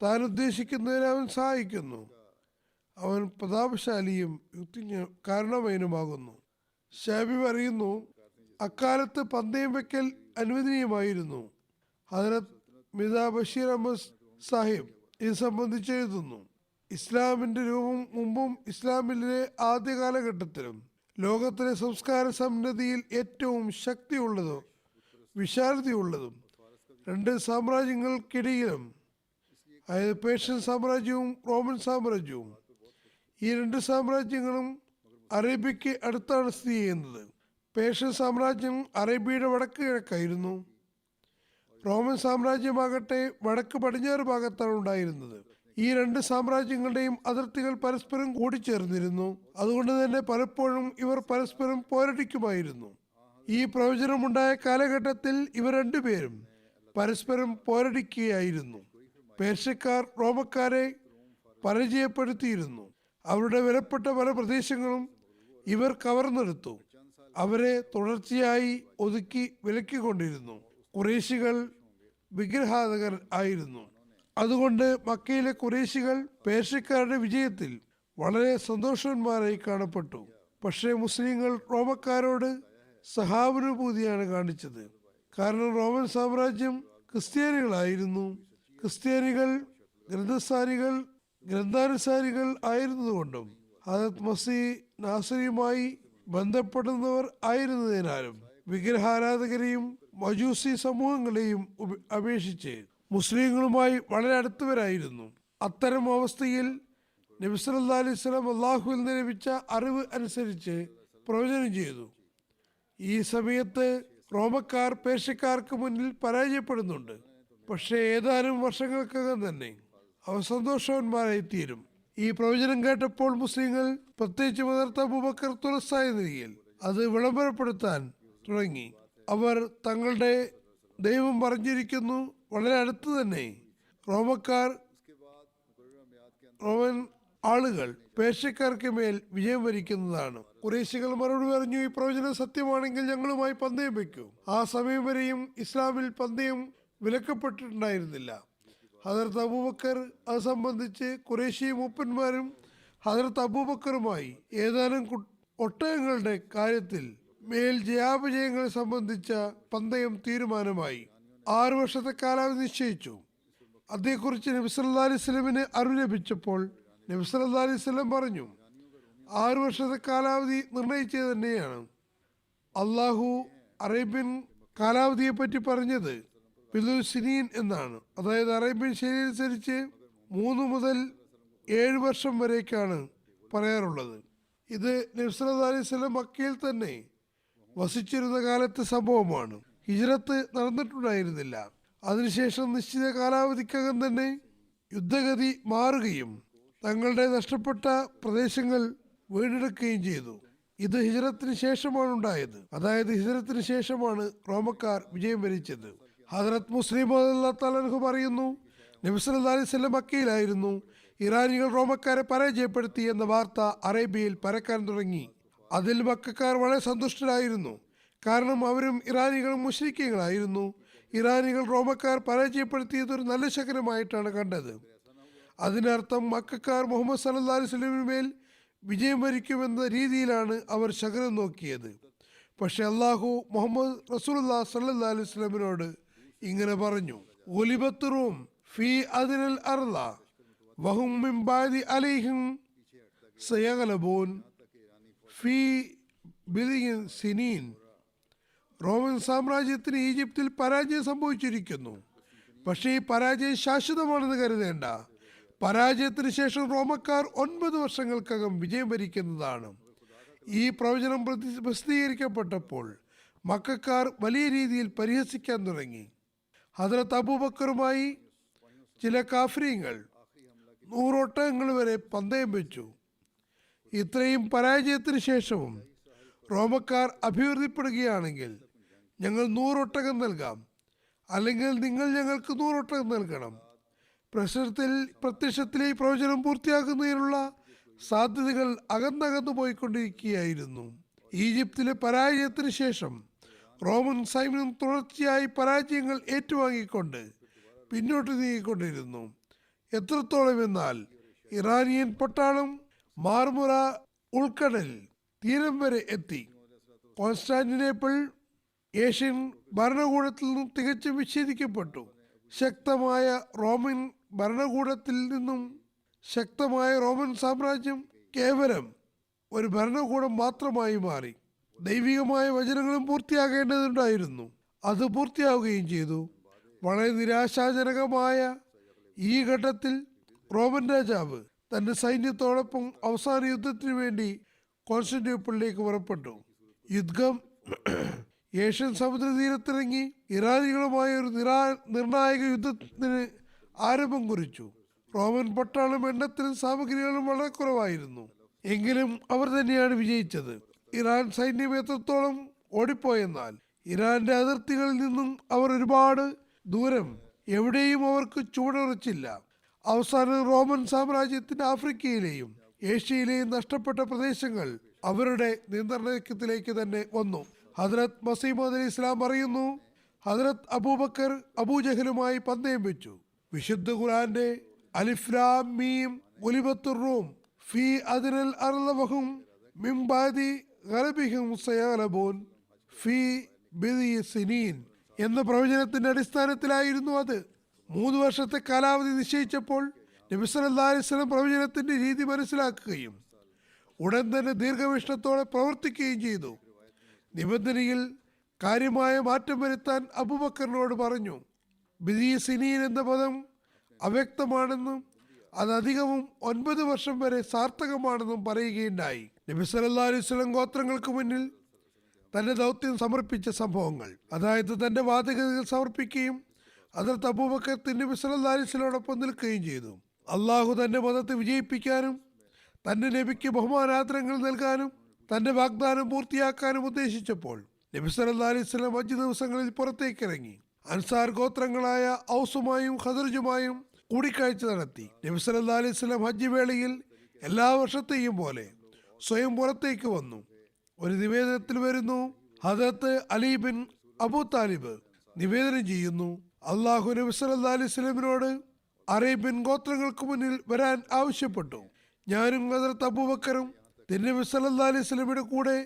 താൻ ഉദ്ദേശിക്കുന്നതിനെ അവൻ സഹായിക്കുന്നു. അവൻ പ്രതാപശാലിയും കാരണവനുമാകുന്നു. ഷാബി പറയുന്നു, അക്കാലത്ത് പന്തയം വെക്കൽ അനുവദനീയമായിരുന്നു. ഹദ്റത്ത് മിർസാ ബഷീർ അഹമ്മദ് സാഹിബ് ഇത് സംബന്ധിച്ച് എഴുതുന്നു, ഇസ്ലാമിന്റെ രൂപം മുമ്പും ഇസ്ലാമിലെ ആദ്യ കാലഘട്ടത്തിലും ലോകത്തിലെ സംസ്കാര സമ്പന്നതയിൽ ഏറ്റവും ശക്തിയുള്ളതും വിശാലതയുള്ളതും 2 സാമ്രാജ്യങ്ങൾക്കിടയിലും അതായത് പേർഷ്യൻ സാമ്രാജ്യവും റോമൻ സാമ്രാജ്യവും. ഈ രണ്ട് സാമ്രാജ്യങ്ങളും അറേബ്യയ്ക്ക് അടുത്താണ് സ്ഥിതി ചെയ്യുന്നത്. പേർഷ്യൻ സാമ്രാജ്യം അറേബ്യയുടെ വടക്ക് കിഴക്കായിരുന്നു. റോമൻ സാമ്രാജ്യമാകട്ടെ വടക്ക് പടിഞ്ഞാറ് ഭാഗത്താണ് ഉണ്ടായിരുന്നത്. ഈ രണ്ട് സാമ്രാജ്യങ്ങളുടെയും അതിർത്തികൾ പരസ്പരം കൂടിച്ചേർന്നിരുന്നു. അതുകൊണ്ട് തന്നെ പലപ്പോഴും ഇവർ പരസ്പരം പോരടിക്കുമായിരുന്നു. ഈ പ്രവചനമുണ്ടായ കാലഘട്ടത്തിൽ ഇവർ രണ്ടുപേരും പരസ്പരം പോരടിക്കുകയായിരുന്നു. പേർഷ്യക്കാർ റോമക്കാരെ പരാജയപ്പെടുത്തിയിരുന്നു. അവരുടെ വിലപ്പെട്ട പല പ്രദേശങ്ങളും ഇവർ കവർന്നെടുത്തു. അവരെ തുടർച്ചയായി ഒതുക്കി വിലക്കിക്കൊണ്ടിരുന്നു. ഖുറൈശികൾ വിഗ്രഹാരാധകർ ആയിരുന്നു. അതുകൊണ്ട് മക്കയിലെ ഖുറൈശികൾ പേർഷ്യക്കാരുടെ വിജയത്തിൽ വളരെ സന്തോഷവാന്മാരായി കാണപ്പെട്ടു. പക്ഷേ മുസ്ലിങ്ങൾ റോമക്കാരോട് സഹാനുഭൂതിയാണ് കാണിച്ചത്. കാരണം റോമൻ സാമ്രാജ്യം ക്രിസ്ത്യാനികളായിരുന്നു. ക്രിസ്ത്യാനികൾ ഗ്രന്ഥാനുസാരികൾ ആയിരുന്നതുകൊണ്ടും ഹദരത്ത് മസീഹ് നാസരിയുമായി ബന്ധപ്പെടുന്നവർ ആയിരുന്നതിനാലും വിഗ്രഹാരാധകരെയും മജൂസി സമൂഹങ്ങളെയും അപേക്ഷിച്ച് മുസ്ലിങ്ങളുമായി വളരെ അടുത്തവരായിരുന്നു. അത്തരം അവസ്ഥയിൽ നബി സല്ലല്ലാഹു അലൈഹി വസല്ലം അള്ളാഹുവിൽ നിന്ന് ലഭിച്ച അറിവ് അനുസരിച്ച് പ്രവചനം ചെയ്തു. ഈ സമയത്ത് റോമക്കാർ പേർഷ്യക്കാർക്ക് മുന്നിൽ പരാജയപ്പെടുന്നുണ്ട്. പക്ഷേ ഏതാനും വർഷങ്ങൾക്കകം തന്നെ അവർ സന്തോഷവാന്മാരായി തീരും. ഈ പ്രവചനം കേട്ടപ്പോൾ മുസ്ലിങ്ങൾ, പ്രത്യേകിച്ച് ഹദരത്ത് അബൂബക്കർ തുറസായ നിലയിൽ അത് വിളംബരപ്പെടുത്താൻ തുടങ്ങി. അവർ തങ്ങളുടെ ദൈവം പറഞ്ഞിരിക്കുന്നു, വളരെ അടുത്ത് തന്നെ റോമൻ ആളുകൾ പേർഷ്യക്കാർക്ക് മേൽ വിജയം വരിക്കുന്നതാണ്. ഖുറൈശികൾ മറുപടി പറഞ്ഞു, ഈ പ്രവചനം സത്യമാണെങ്കിൽ ഞങ്ങളുമായി പന്തയം വയ്ക്കൂ. ആ സമയം വരെയും ഇസ്ലാമിൽ പന്തയം വിലക്കപ്പെട്ടിട്ടുണ്ടായിരുന്നില്ല. ഹദരത്ത് അബൂബക്കർ അത് സംബന്ധിച്ച് ഖുറൈശി മൂപ്പന്മാരും ഹദരത്ത് അബൂബക്കറുമായി ഏതാനും ഒട്ടകങ്ങളുടെ കാര്യത്തിൽ മേൽ ജയാപജയങ്ങളെ സംബന്ധിച്ച പന്തയം തീരുമാനമായി. 6 വർഷത്തെ കാലാവധി നിശ്ചയിച്ചു. അതേക്കുറിച്ച് നബി സല്ലല്ലാഹു അലൈഹി വസല്ലമിന് അറിവ് ലഭിച്ചപ്പോൾ നബി സല്ലല്ലാഹു അലൈഹി വസല്ലം പറഞ്ഞു, 6 വർഷത്തെ കാലാവധി നിർണയിച്ചത് തന്നെയാണ്. അള്ളാഹു അറേബ്യൻ കാലാവധിയെ പറ്റി പറഞ്ഞത് ബിദുൽ സിനീൻ എന്നാണ്. അതായത് അറേബ്യൻ ശൈലി അനുസരിച്ച് 3 മുതൽ 7 വർഷം വരേക്കാണ് പറയാറുള്ളത്. ഇത് നബി സല്ലല്ലാഹു അലൈഹി വസല്ലം മക്കയിൽ തന്നെ വസിച്ചിരുന്ന കാലത്തെ സംഭവമാണ്. ഹിജ്റത്ത് നടന്നിട്ടുണ്ടായിരുന്നില്ല. അതിനുശേഷം നിശ്ചിത കാലാവധിക്കകം തന്നെ യുദ്ധഗതി മാറുകയും തങ്ങളുടെ നഷ്ടപ്പെട്ട പ്രദേശങ്ങൾ വീണ്ടെടുക്കുകയും ചെയ്തു. ഇത് ഹിജ്റത്തിന് ശേഷമാണ് ഉണ്ടായത്. അതായത് ഹിജ്റത്തിന് ശേഷമാണ് റോമക്കാർ വിജയം വരിച്ചത്. ഹദരത്ത് മുസ്ലിം റളിയല്ലാഹു തആല അൻഹു പറയുന്നു, നബി സല്ലല്ലാഹു അലൈഹി വസല്ലം മക്കയിലായിരുന്നു. ഇറാനികൾ റോമക്കാരെ പരാജയപ്പെടുത്തി എന്ന വാർത്ത അറേബ്യയിൽ പരക്കാൻ തുടങ്ങി. അതിൽ മക്കക്കാർ വളരെ സന്തുഷ്ടരായിരുന്നു. കാരണം അവരും ഇറാനികളും മുശ്രിക്കുകളായിരുന്നു. ഇറാനികൾ റോമക്കാർ പരാജയപ്പെടുത്തിയത് ഒരു നല്ല ശകനമായിട്ടാണ് കണ്ടത്. അതിനർത്ഥം മക്കക്കാർ മുഹമ്മദ് സല്ലല്ലാഹു അലൈഹി വസല്ലമിന് മേൽ വിജയം വരിക്കുമെന്ന രീതിയിലാണ് അവർ ശകനം നോക്കിയത്. പക്ഷെ അള്ളാഹു മുഹമ്മദ് റസൂലുള്ളാഹി സല്ലല്ലാഹു അലൈഹി വസല്ലമിനോട് ഇങ്ങനെ പറഞ്ഞു, ഒലിബത്തുറും ഫീ അദ്നൽ അർള വഹും മിൻ ബഅദി അലൈഹിം സയഗ്ലബൂൻ ഫീ ബിളിൻ സിനീൻ. റോമൻ സാമ്രാജ്യത്തിന് ഈജിപ്തിൽ പരാജയം സംഭവിച്ചിരിക്കുന്നു. പക്ഷേ ഈ പരാജയം ശാശ്വതമാണെന്ന് കരുതേണ്ട. പരാജയത്തിന് ശേഷം റോമക്കാർ 9 വർഷങ്ങൾക്കകം വിജയം വരിക്കുന്നതാണ്. ഈ പ്രവചനം പ്രസിദ്ധീകരിക്കപ്പെട്ടപ്പോൾ മക്കക്കാർ വലിയ രീതിയിൽ പരിഹസിക്കാൻ തുടങ്ങി. ഹദരത്ത് അബൂബക്കറുമായി ചില കാഫിര്യങ്ങൾ 100 ഒട്ടകങ്ങൾ വരെ പന്തയം വെച്ചു. ഇത്രയും പരാജയത്തിന് ശേഷവും റോമക്കാർ അഭിവൃദ്ധിപ്പെടുകയാണെങ്കിൽ ഞങ്ങൾ 100 ഒട്ടകം നൽകാം, അല്ലെങ്കിൽ നിങ്ങൾ ഞങ്ങൾക്ക് 100 ഒട്ടകം നൽകണം. പ്രത്യക്ഷത്തിൽ ഈ പ്രവചനം പൂർത്തിയാക്കുന്നതിനുള്ള സാധ്യതകൾ അകന്നകന്നു പോയിക്കൊണ്ടിരിക്കുകയായിരുന്നു. ഈജിപ്തിലെ പരാജയത്തിന് ശേഷം റോമൻ സൈന്യം തുടർച്ചയായി പരാജയങ്ങൾ ഏറ്റുവാങ്ങിക്കൊണ്ട് പിന്നോട്ട് നീങ്ങിക്കൊണ്ടിരുന്നു. എത്രത്തോളം എന്നാൽ ഇറാനിയൻ പട്ടാളം മാർമുറ ഉൾക്കടൽ തീരം വരെ എത്തി. കോൺസ്റ്റാന്റിനോപ്പിൾ ഏഷ്യൻ ഭരണകൂടത്തിൽ നിന്നും തികച്ചും വിച്ഛേദിക്കപ്പെട്ടു. ശക്തമായ റോമൻ ഭരണകൂടത്തിൽ നിന്നും ശക്തമായ റോമൻ സാമ്രാജ്യം കേവലം ഒരു ഭരണകൂടം മാത്രമായി മാറി. ദൈവികമായ വചനങ്ങളും പൂർത്തിയാകേണ്ടതുണ്ടായിരുന്നു. അത് പൂർത്തിയാവുകയും ചെയ്തു. വളരെ നിരാശാജനകമായ ഈ ഘട്ടത്തിൽ റോമൻ രാജാവ് തന്റെ സൈന്യത്തോടൊപ്പം അവസാന യുദ്ധത്തിനു വേണ്ടി കോൺസ്റ്റന്റിനോപ്പിളിലേക്ക് പുറപ്പെട്ടു. യുദ്ധം ഏഷ്യൻ സമുദ്രതീരത്തിറങ്ങി ഇറാനികളുമായ ഒരു നിർണായക യുദ്ധത്തിന് ആരംഭം കുറിച്ചു. റോമൻ പട്ടാളം എണ്ണത്തിലും സാമഗ്രികളും വളരെ കുറവായിരുന്നു. എങ്കിലും അവർ തന്നെയാണ് വിജയിച്ചത്. ഇറാൻ സൈന്യം എത്രത്തോളം ഓടിപ്പോയെന്നാൽ ഇറാന്റെ അതിർത്തികളിൽ നിന്നും അവർ ഒരുപാട് ദൂരം എവിടെയും അവർക്ക് ചുവടുറച്ചില്ല. അവസാനം റോമൻ സാമ്രാജ്യത്തിന്റെ ആഫ്രിക്കയിലെയും ഏഷ്യയിലെയും നഷ്ടപ്പെട്ട പ്രദേശങ്ങൾ അവരുടെ നിയന്ത്രണത്തിലേക്ക് തന്നെ വന്നു. ഹദ്രത്ത് മസീമദ് അലി ഇസ്ലാം പറയുന്നു, ഹദ്രത്ത് അബൂബക്കർ അബൂജഹലുമായി പന്തയം വെച്ചു. വിശുദ്ധ ഖുർആന്റെ അലിഫ് ലാം മീം ഗുലിബത്തുർ റൂം ഫീ അദ്നൽ അർള് വഹും മിൻ ബഅദി ഗലബിഹിം സയഗ്ലബൂൻ ഫീ ബിദ്ഇ സിനീൻ എന്ന പ്രവചനത്തിന്റെ അടിസ്ഥാനത്തിലായിരുന്നു അത്. 3 വർഷത്തെ കാലാവധി നിശ്ചയിച്ചപ്പോൾ നബി സല്ലല്ലാഹു അലൈഹി വസല്ലം പ്രവചനത്തിന്റെ രീതി മനസ്സിലാക്കുകയും ഉടൻ തന്നെ ദീർഘവീക്ഷണത്തോടെ പ്രവർത്തിക്കുകയും ചെയ്തു. നിബന്ധനയിൽ കാര്യമായ മാറ്റം വരുത്താൻ അബൂബക്കറിനോട് പറഞ്ഞു. ബിദ്ഇ സിനീൻ എന്ന പദം അവ്യക്തമാണെന്നും അത് അധികവും 9 വർഷം വരെ സാർത്ഥകമാണെന്നും പറയുകയുണ്ടായി. നബി സല്ലല്ലാഹു അലൈഹി വസല്ലം ഗോത്രങ്ങൾക്ക് മുന്നിൽ തന്റെ ദൗത്യം സമർപ്പിച്ച സംഭവങ്ങൾ, അതായത് തന്റെ വാദഗതികൾ സമർപ്പിക്കുകയും ഹദ്രത്ത് അബൂബക്കർ നബി സല്ലല്ലാഹു അലൈഹി വസല്ലമയോടൊപ്പം നിൽക്കുകയും ചെയ്തു. അള്ളാഹു തന്റെ മതത്തെ വിജയിപ്പിക്കാനും തന്റെ നബിക്ക് ബഹുമാനാദരങ്ങൾ നൽകാനും തന്റെ വാഗ്ദാനം പൂർത്തിയാക്കാനും ഉദ്ദേശിച്ചപ്പോൾ നബി സല്ലല്ലാഹു അലൈഹി വസല്ലം 5 ദിവസങ്ങളിൽ പുറത്തേക്കിറങ്ങി അൻസാർ ഗോത്രങ്ങളായ ഔസുമായും ഖദർജുമായും കൂടിക്കാഴ്ച നടത്തി. നബി സല്ലല്ലാഹു അലൈഹി വസല്ലം ഹജ്ജ് വേളയിൽ എല്ലാ വർഷത്തെയും പോലെ സ്വയം പുറത്തേക്ക് വന്നു. ഒരു നിവേദനത്തിൽ വരുന്നു, ഹദരത്ത് അലി ബിൻ അബൂ താലിബ് നിവേദനം ചെയ്യുന്നു, അള്ളാഹു നബി സല്ലല്ലാഹു അലൈഹി വസല്ലമിനോട് അറേബ്യൻ ഗോത്രങ്ങൾക്ക് മുന്നിൽ വരാൻ ആവശ്യപ്പെട്ടു. ഞാനും ഹദരത്ത് അബൂബക്കറും നബി സല്ലല്ലാഹു അലൈഹി വസല്ലമയുടെ കൂടെ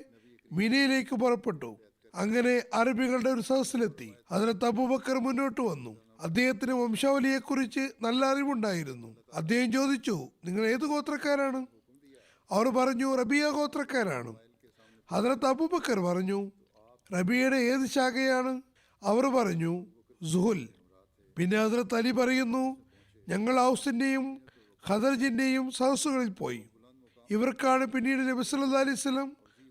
മിനയിലേക്ക് പുറപ്പെട്ടു. അങ്ങനെ അറബികളുടെ ഒരു സദസ്സിലെത്തി. ഹദരത്ത് അബൂബക്കർ മുന്നോട്ട് വന്നു. അദ്ദേഹത്തിന് വംശാവലിയെ കുറിച്ച് നല്ല അറിവുണ്ടായിരുന്നു. അദ്ദേഹം ചോദിച്ചു, നിങ്ങൾ ഏത് ഗോത്രക്കാരാണ്? അവർ പറഞ്ഞു, റബിയ ഗോത്രക്കാരാണ്. ഹദരത്ത് അബൂബക്കർ പറഞ്ഞു, റബിയയുടെ ഏത് ശാഖയാണ്? അവർ പറഞ്ഞു, സുഹുൽ. പിന്നെ ഹദരത്ത് അലി പറയുന്നു, ഞങ്ങൾ ഔസിന്റെയും ഖദർജിന്റെയും സദസ്സുകളിൽ പോയി. ഇവർക്കാണ് പിന്നീട് നബി സല്ലല്ലാഹു അലൈഹി വസല്ലം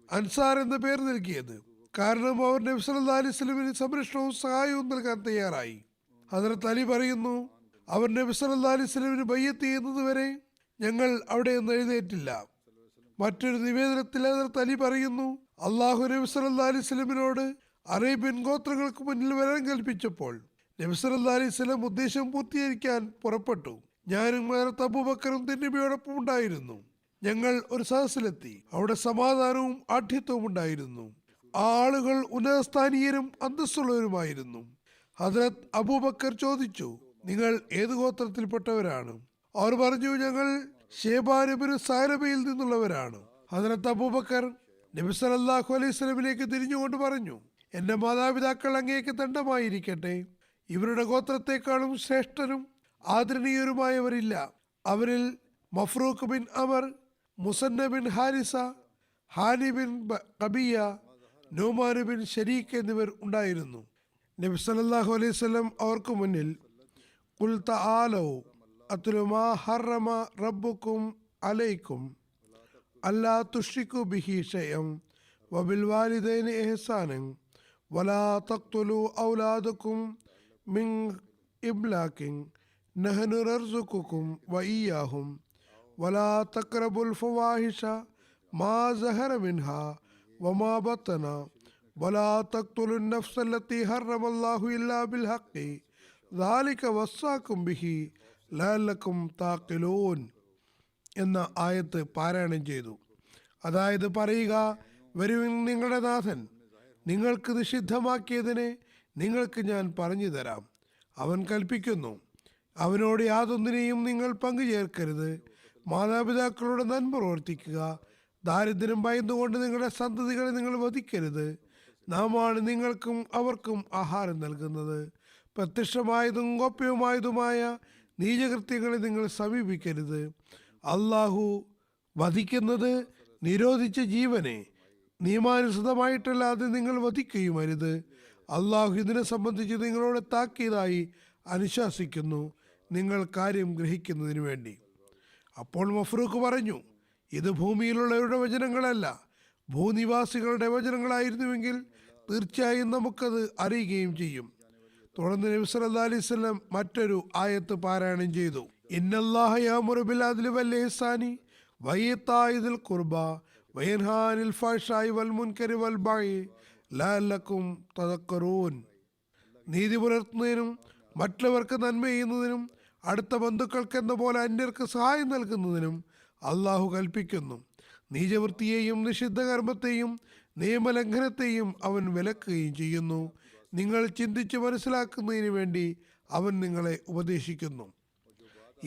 അൻസാർ എന്ന പേര് നൽകിയത്. കാരണം അവർ നബി സല്ലല്ലാഹു അലൈഹി വസല്ലമിന് സംരക്ഷണവും സഹായവും നൽകാൻ തയ്യാറായി. ഹദരത്ത് അലി പറയുന്നു, അവർ നബി സല്ലല്ലാഹു അലൈഹി വസല്ലമിന് ബയ്യത്ത് ചെയ്യുന്നത് വരെ ഞങ്ങൾ അവിടെ നിന്ന് എഴുന്നേറ്റില്ല. മറ്റൊരു നിവേദനത്തിൽ ഹദരത്ത് അലി പറയുന്നു, അള്ളാഹു നബി സല്ലല്ലാഹു അലൈഹി വസല്ലമിനോട് അറേബ്യൻ ഗോത്രങ്ങൾക്ക് മുന്നിൽ വരാൻ കൽപ്പിച്ചപ്പോൾ നബി സല്ലല്ലാഹു അലൈഹി വസല്ലം ഉദ്ദേശം പൂർത്തീകരിക്കാൻ പുറപ്പെട്ടു. ഞാനും ഹദരത്ത് അബൂബക്കറും നബിയോടൊപ്പം ഉണ്ടായിരുന്നു. ഞങ്ങൾ ഒരു സദസ്സിലെത്തി. അവിടെ സമാധാനവും ആഠ്യത്വവും ഉണ്ടായിരുന്നു. ആ ആളുകൾ ഉന്നതസ്ഥാനീയരും അന്തസ്സുള്ളവരുമായിരുന്നു. ഹദരത്ത് അബൂബക്കർ ചോദിച്ചു, നിങ്ങൾ ഏത് ഗോത്രത്തിൽപ്പെട്ടവരാണ്? അവർ പറഞ്ഞു, ഞങ്ങൾ ഷേബാനബിന് സാരബയിൽ നിന്നുള്ളവരാണ്. ഹദരത്ത് അബൂബക്കർ നബി സല്ലല്ലാഹു അലൈഹി വസല്ലമിലേക്ക് തിരിഞ്ഞുകൊണ്ട് പറഞ്ഞു, എന്റെ മാതാപിതാക്കൾ അങ്ങേക്ക് ദണ്ഡമായിരിക്കട്ടെ. ഇവരുടെ ഗോത്രത്തെക്കാളും ശ്രേഷ്ഠനും ആദരണീയരുമായവരില്ല. അവരിൽ Mafruq bin Amr, Muthanna bin Haritha, Hani bin Qabisa, Numan bin Sharik എന്നിവർ ഉണ്ടായിരുന്നു. നബി സല്ലല്ലാഹു അലൈഹി വസല്ലം അവർക്ക് മുന്നിൽ, ഖുൽ തആലൗ അത്ലു മാ ഹറമ റബ്ബുക്കും അലൈക്കും അല്ലാ തുശ്രികു ബിഹി ഷൈഅൻ വബിൽ വാലിദൈനി ഇഹ്സാനൻ വലാ തഖ്തുലു ഔലാദക്കും മിൻ ഇംലാക്കിൻ നഹ്നു നർസുഖുക്കും വഇയ്യാഹും വലാ തഖ്റബുൽ ഫവാഹിഷ മാ സഹറ മിൻഹാ വമാ ബത്തന വലാ തഖ്തുലുൻ നഫ്സ അല്ലത്തി ഹറമല്ലാഹു ഇല്ലാ ബിൽ ഹഖ് ദാലിക വസ്സാക്കും ബിഹി ലഅല്ലക്കും താഖിലൂൻ എന്ന ആയത്ത് പാരായണം ചെയ്തു. അതായത് പറയുക, വരുവിൻ, നിങ്ങളുടെ നാഥൻ നിങ്ങൾക്ക് നിഷിദ്ധമാക്കിയതിനെ നിങ്ങൾക്ക് ഞാൻ പറഞ്ഞു തരാം. അവൻ കൽപ്പിക്കുന്നു, അവനോട് യാതൊന്നിനെയും നിങ്ങൾ പങ്കുചേർക്കരുത്. മാതാപിതാക്കളുടെ നന്മ പ്രവർത്തിക്കുക. ദാരിദ്ര്യം ഭയന്നുകൊണ്ട് നിങ്ങളുടെ സന്തതികളെ നിങ്ങൾ വധിക്കരുത്. നാമാണ് നിങ്ങൾക്കും അവർക്കും ആഹാരം നൽകുന്നത്. പ്രത്യക്ഷമായതും ഗോപ്യവുമായതുമായ നീചകൃത്യങ്ങളെ നിങ്ങൾ സമീപിക്കരുത്. അള്ളാഹു വധിക്കുന്നത് നിരോധിച്ച ജീവനെ നിയമാനുസൃതമായിട്ടല്ലാതെ നിങ്ങൾ വധിക്കുകയുമരുത്. അള്ളാഹു ഇതിനെ സംബന്ധിച്ച് നിങ്ങളോട് താക്കീതായി അനുശാസിക്കുന്നു. നിങ്ങൾ കാര്യം ഗ്രഹിക്കുന്നതിന് വേണ്ടി. അപ്പോൾ മഫ്രൂഖ് പറഞ്ഞു, ഇത് ഭൂമിയിലുള്ളവരുടെ വചനങ്ങളല്ല, ഭൂനിവാസികളുടെ വചനങ്ങളായിരുന്നുവെങ്കിൽ തീർച്ചയായും നമുക്കത് അറിയുകയും ചെയ്യും. തുടർന്ന് നബി സല്ലല്ലാഹു അലൈഹി വസല്ലം മറ്റൊരു ആയത്ത് പാരായണം ചെയ്തു. ഇന്നല്ലാഹ യഅ്മുറു ബിൽ അദ്ലി വൽ ഇഹ്സാനി വഇതാഇ ദിൽ ഖുർബാ വയൻഹാ അനിൽ ഫഹ്ശാഇ വൽ മുൻകരി വൽ ബഗ്യി ലഅല്ലക്കും തദക്കറൂൻ. നീതി പുലർത്തുന്നതിനും മറ്റുള്ളവർക്ക് നന്മ ചെയ്യുന്നതിനും അടുത്ത ബന്ധുക്കൾക്കെന്ന പോലെ അന്യർക്ക് സഹായം നൽകുന്നതിനും അള്ളാഹു കൽപ്പിക്കുന്നു. നീചവൃത്തിയെയും നിഷിദ്ധ കർമ്മത്തെയും നിയമലംഘനത്തെയും അവൻ വിലക്കുകയും ചെയ്യുന്നു. നിങ്ങൾ ചിന്തിച്ച് മനസ്സിലാക്കുന്നതിന് വേണ്ടി അവൻ നിങ്ങളെ ഉപദേശിക്കുന്നു.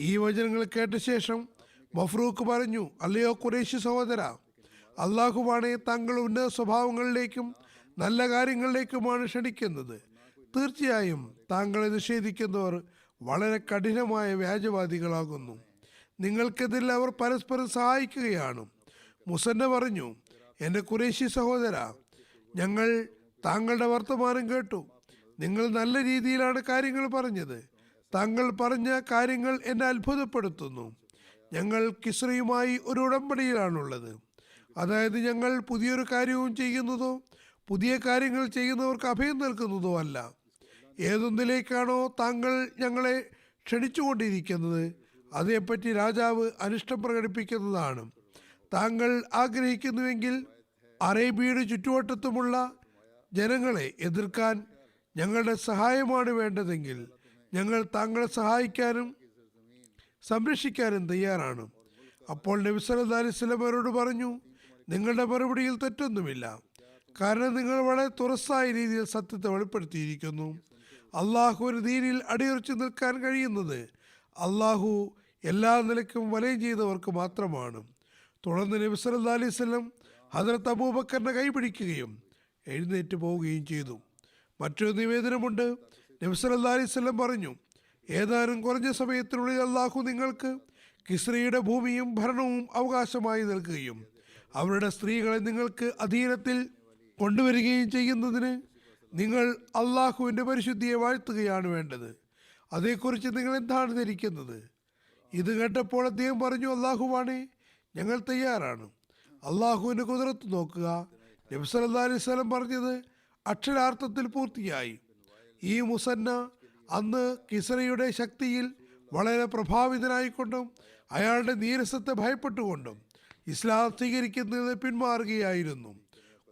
ഈ വചനങ്ങൾ കേട്ട ശേഷം മഫ്രൂഖ് പറഞ്ഞു, അല്ലയോ ഖുറൈശി സഹോദര, അള്ളാഹുവാണെ താങ്കൾ ഉന്നത സ്വഭാവങ്ങളിലേക്കും നല്ല കാര്യങ്ങളിലേക്കുമാണ് ക്ഷണിക്കുന്നത്. തീർച്ചയായും താങ്കളെ നിഷേധിക്കുന്നവർ വളരെ കഠിനമായ വ്യാജവാദികളാകുന്നു. നിങ്ങൾക്കെതിരിൽ അവർ പരസ്പരം സഹായിക്കുകയാണ്. മുസന്ന പറഞ്ഞു, എൻ്റെ ഖുറൈശി സഹോദര, ഞങ്ങൾ താങ്കളുടെ വർത്തമാനം കേട്ടു. നിങ്ങൾ നല്ല രീതിയിലാണ് കാര്യങ്ങൾ പറഞ്ഞത്. താങ്കൾ പറഞ്ഞ കാര്യങ്ങൾ എന്നെ അത്ഭുതപ്പെടുത്തുന്നു. ഞങ്ങൾ കിസ്രയുമായി ഒരു ഉടമ്പടിയിലാണുള്ളത്. അതായത് ഞങ്ങൾ പുതിയൊരു കാര്യവും ചെയ്യുന്നതോ പുതിയ കാര്യങ്ങൾ ചെയ്യുന്നവർക്ക് അഭയം നൽകുന്നതോ അല്ല. ഏതൊന്നിലേക്കാണോ താങ്കൾ ഞങ്ങളെ ക്ഷണിച്ചുകൊണ്ടിരിക്കുന്നത് അതേപ്പറ്റി രാജാവ് അനിഷ്ടം പ്രകടിപ്പിക്കുന്നതാണ്. താങ്കൾ ആഗ്രഹിക്കുന്നുവെങ്കിൽ അറേബ്യയുടെ ചുറ്റുവട്ടത്തുമുള്ള ജനങ്ങളെ എതിർക്കാൻ ഞങ്ങളുടെ സഹായമാണ് വേണ്ടതെങ്കിൽ ഞങ്ങൾ താങ്കളെ സഹായിക്കാനും സംരക്ഷിക്കാനും തയ്യാറാണ്. അപ്പോൾ നബി സല്ലല്ലാഹു അലൈഹി വസല്ലം അവരോട് പറഞ്ഞു, നിങ്ങളുടെ മറുപടിയിൽ തെറ്റൊന്നുമില്ല. കാരണം നിങ്ങൾ വളരെ തുറസായ രീതിയിൽ സത്യത്തെ വെളിപ്പെടുത്തിയിരിക്കുന്നു. അള്ളാഹുവിന് ദീനിൽ അടിയുറച്ചു നിൽക്കാൻ കഴിയുന്നത് അള്ളാഹു എല്ലാ നിലയ്ക്കും വലയം ചെയ്തവർക്ക് മാത്രമാണ്. തുടർന്ന് നബി സല്ലല്ലാഹു അലൈഹി വസല്ലം ഹദ്റത്ത് അബൂബക്കറിനെ കൈപിടിക്കുകയും എഴുന്നേറ്റ് പോവുകയും ചെയ്തു. മറ്റൊരു നിവേദനമുണ്ട്. നബി സല്ലല്ലാഹു അലൈഹി വസല്ലം പറഞ്ഞു, ഏതാനും കുറഞ്ഞ സമയത്തിനുള്ളിൽ അള്ളാഹു നിങ്ങൾക്ക് കിസ്രയുടെ ഭൂമിയും ഭരണവും അവകാശമായി നൽകുകയും അവരുടെ സ്ത്രീകളെ നിങ്ങൾക്ക് അധീനത്തിൽ കൊണ്ടുവരികയും ചെയ്യുന്നതിന് നിങ്ങൾ അള്ളാഹുവിൻ്റെ പരിശുദ്ധിയെ വാഴ്ത്തുകയാണ് വേണ്ടത്. അതേക്കുറിച്ച് നിങ്ങൾ എന്താണ് ധരിക്കുന്നത്? ഇത് കേട്ടപ്പോൾ അദ്ദേഹം പറഞ്ഞു, അള്ളാഹുവാണേ, ഞങ്ങൾ തയ്യാറാണ്. അള്ളാഹുവിൻ്റെ കുദറത്ത് നോക്കുക. നബി സല്ലല്ലാഹു അലൈഹി വസല്ലം പറഞ്ഞത് അക്ഷരാർത്ഥത്തിൽ പൂർത്തിയായി. ഈ മുസന്ന അന്ന് കിസ്രയുടെ ശക്തിയിൽ വളരെ പ്രഭാവിതനായിക്കൊണ്ടും അയാളുടെ നീരസത്തെ ഭയപ്പെട്ടുകൊണ്ടും ഇസ്ലാം സ്വീകരിക്കുന്നത് പിന്മാറുകയായിരുന്നു.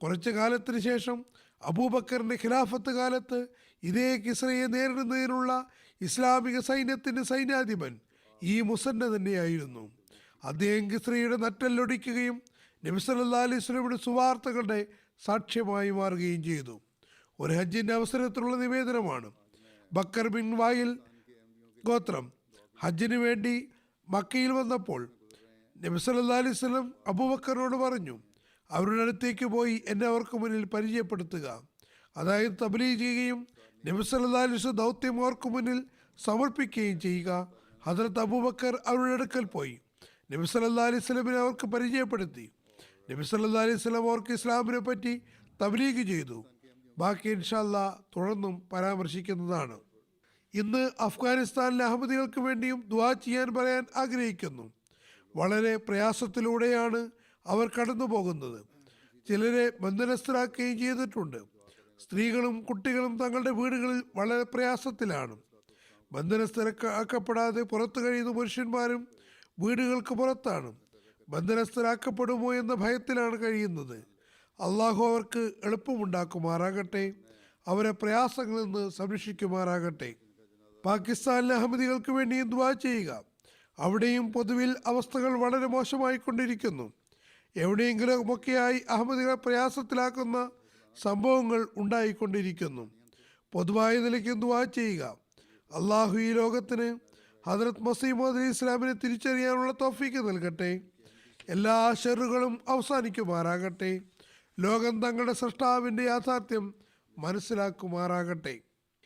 കുറച്ചു കാലത്തിന് ശേഷം അബൂബക്കറിൻ്റെ ഖിലാഫത്ത് കാലത്ത് ഇതേ കിസ്രയെ നേരിടുന്നതിനുള്ള ഇസ്ലാമിക സൈന്യത്തിൻ്റെ സൈന്യാധിപൻ ഈ മുസന്ന തന്നെയായിരുന്നു. അദ്ദേഹം കിസ്രയുടെ നട്ടെല്ലൊടിക്കുകയും നബി സല്ലല്ലാഹു അലൈഹി വസല്ലമയുടെ സുവാർത്തകളുടെ സാക്ഷ്യമായി മാറുകയും ചെയ്തു. ഒരു ഹജ്ജിൻ്റെ അവസരത്തിലുള്ള നിവേദനമാണ്. ബക്കർ ബിൻ വായിൽ ഗോത്രം ഹജ്ജിന് വേണ്ടി മക്കയിൽ വന്നപ്പോൾ നബി സല്ലല്ലാഹു അലൈഹി വസല്ലം അബൂബക്കറിനോട് പറഞ്ഞു, അവരുടെ അടുത്തേക്ക് പോയി എന്നെ അവർക്ക് മുന്നിൽ പരിചയപ്പെടുത്തുക. അതായത് തബ്ലീഗ് ചെയ്യുകയും നബി സല്ലല്ലാഹു അലൈഹി വസല്ലം ദൗത്യം അവർക്ക് മുന്നിൽ സമർപ്പിക്കുകയും ചെയ്യുക. ഹദ്റത്ത് അബൂബക്കർ അവരുടെ അടുക്കൽ പോയി നബി സല്ലല്ലാഹു അലൈഹി വസല്ലമിനെ അവർക്ക് പരിചയപ്പെടുത്തി. നബി സല്ലല്ലാഹു അലൈഹി വസല്ലം അവർക്ക് ഇസ്ലാമിനെ പറ്റി തബ്ലീഗ് ചെയ്തു. ബാക്കി ഇൻഷാ അല്ലാഹ് തുടർന്നും പരാമർശിക്കുന്നതാണ്. ഇന്ന് അഫ്ഗാനിസ്ഥാനിലെ അഹമ്മദികൾക്ക് വേണ്ടിയും ദുആ ചെയ്യാൻ പറയാൻ ആഗ്രഹിക്കുന്നു. വളരെ പ്രയാസത്തിലൂടെയാണ് അവർ കടന്നു പോകുന്നത്. ചിലരെ ബന്ധനസ്ഥരാക്കുകയും ചെയ്തിട്ടുണ്ട്. സ്ത്രീകളും കുട്ടികളും തങ്ങളുടെ വീടുകളിൽ വളരെ പ്രയാസത്തിലാണ്. ബന്ധനസ്ഥരാക്കപ്പെടാതെ പുറത്തു കഴിയുന്ന പുരുഷന്മാരും വീടുകൾക്ക് പുറത്താണ്. ബന്ധനസ്ഥരാക്കപ്പെടുമോ എന്ന ഭയത്തിലാണ് കഴിയുന്നത്. അള്ളാഹു അവർക്ക് എളുപ്പമുണ്ടാക്കുമാറാകട്ടെ. അവരെ പ്രയാസങ്ങളിൽ നിന്ന് സംരക്ഷിക്കുമാറാകട്ടെ. പാകിസ്ഥാനിലെ അഹമ്മദികൾക്ക് വേണ്ടിയും ദുആ ചെയ്യുക. അവിടെയും പൊതുവിൽ അവസ്ഥകൾ വളരെ മോശമായിക്കൊണ്ടിരിക്കുന്നു. എവിടെയെങ്കിലുമൊക്കെയായി അഹമ്മദികളെ പ്രയാസത്തിലാക്കുന്ന സംഭവങ്ങൾ ഉണ്ടായിക്കൊണ്ടിരിക്കുന്നു. പൊതുവായ നിലയ്ക്ക് ദുആ ചെയ്യുക. അള്ളാഹു ഈ ലോകത്തിന് ഹദ്റത്ത് മസീഹ് മൗഊദ് അലൈഹി ഇസ്ലാമിനെ തിരിച്ചറിയാനുള്ള തൗഫീക്ക് നൽകട്ടെ. എല്ലാ ഷറുകളും അവസാനിക്കുമാറാകട്ടെ. ലോകം തങ്ങളുടെ സൃഷ്ടാവിൻ്റെ യാഥാർത്ഥ്യം മനസ്സിലാക്കുമാറാകട്ടെ.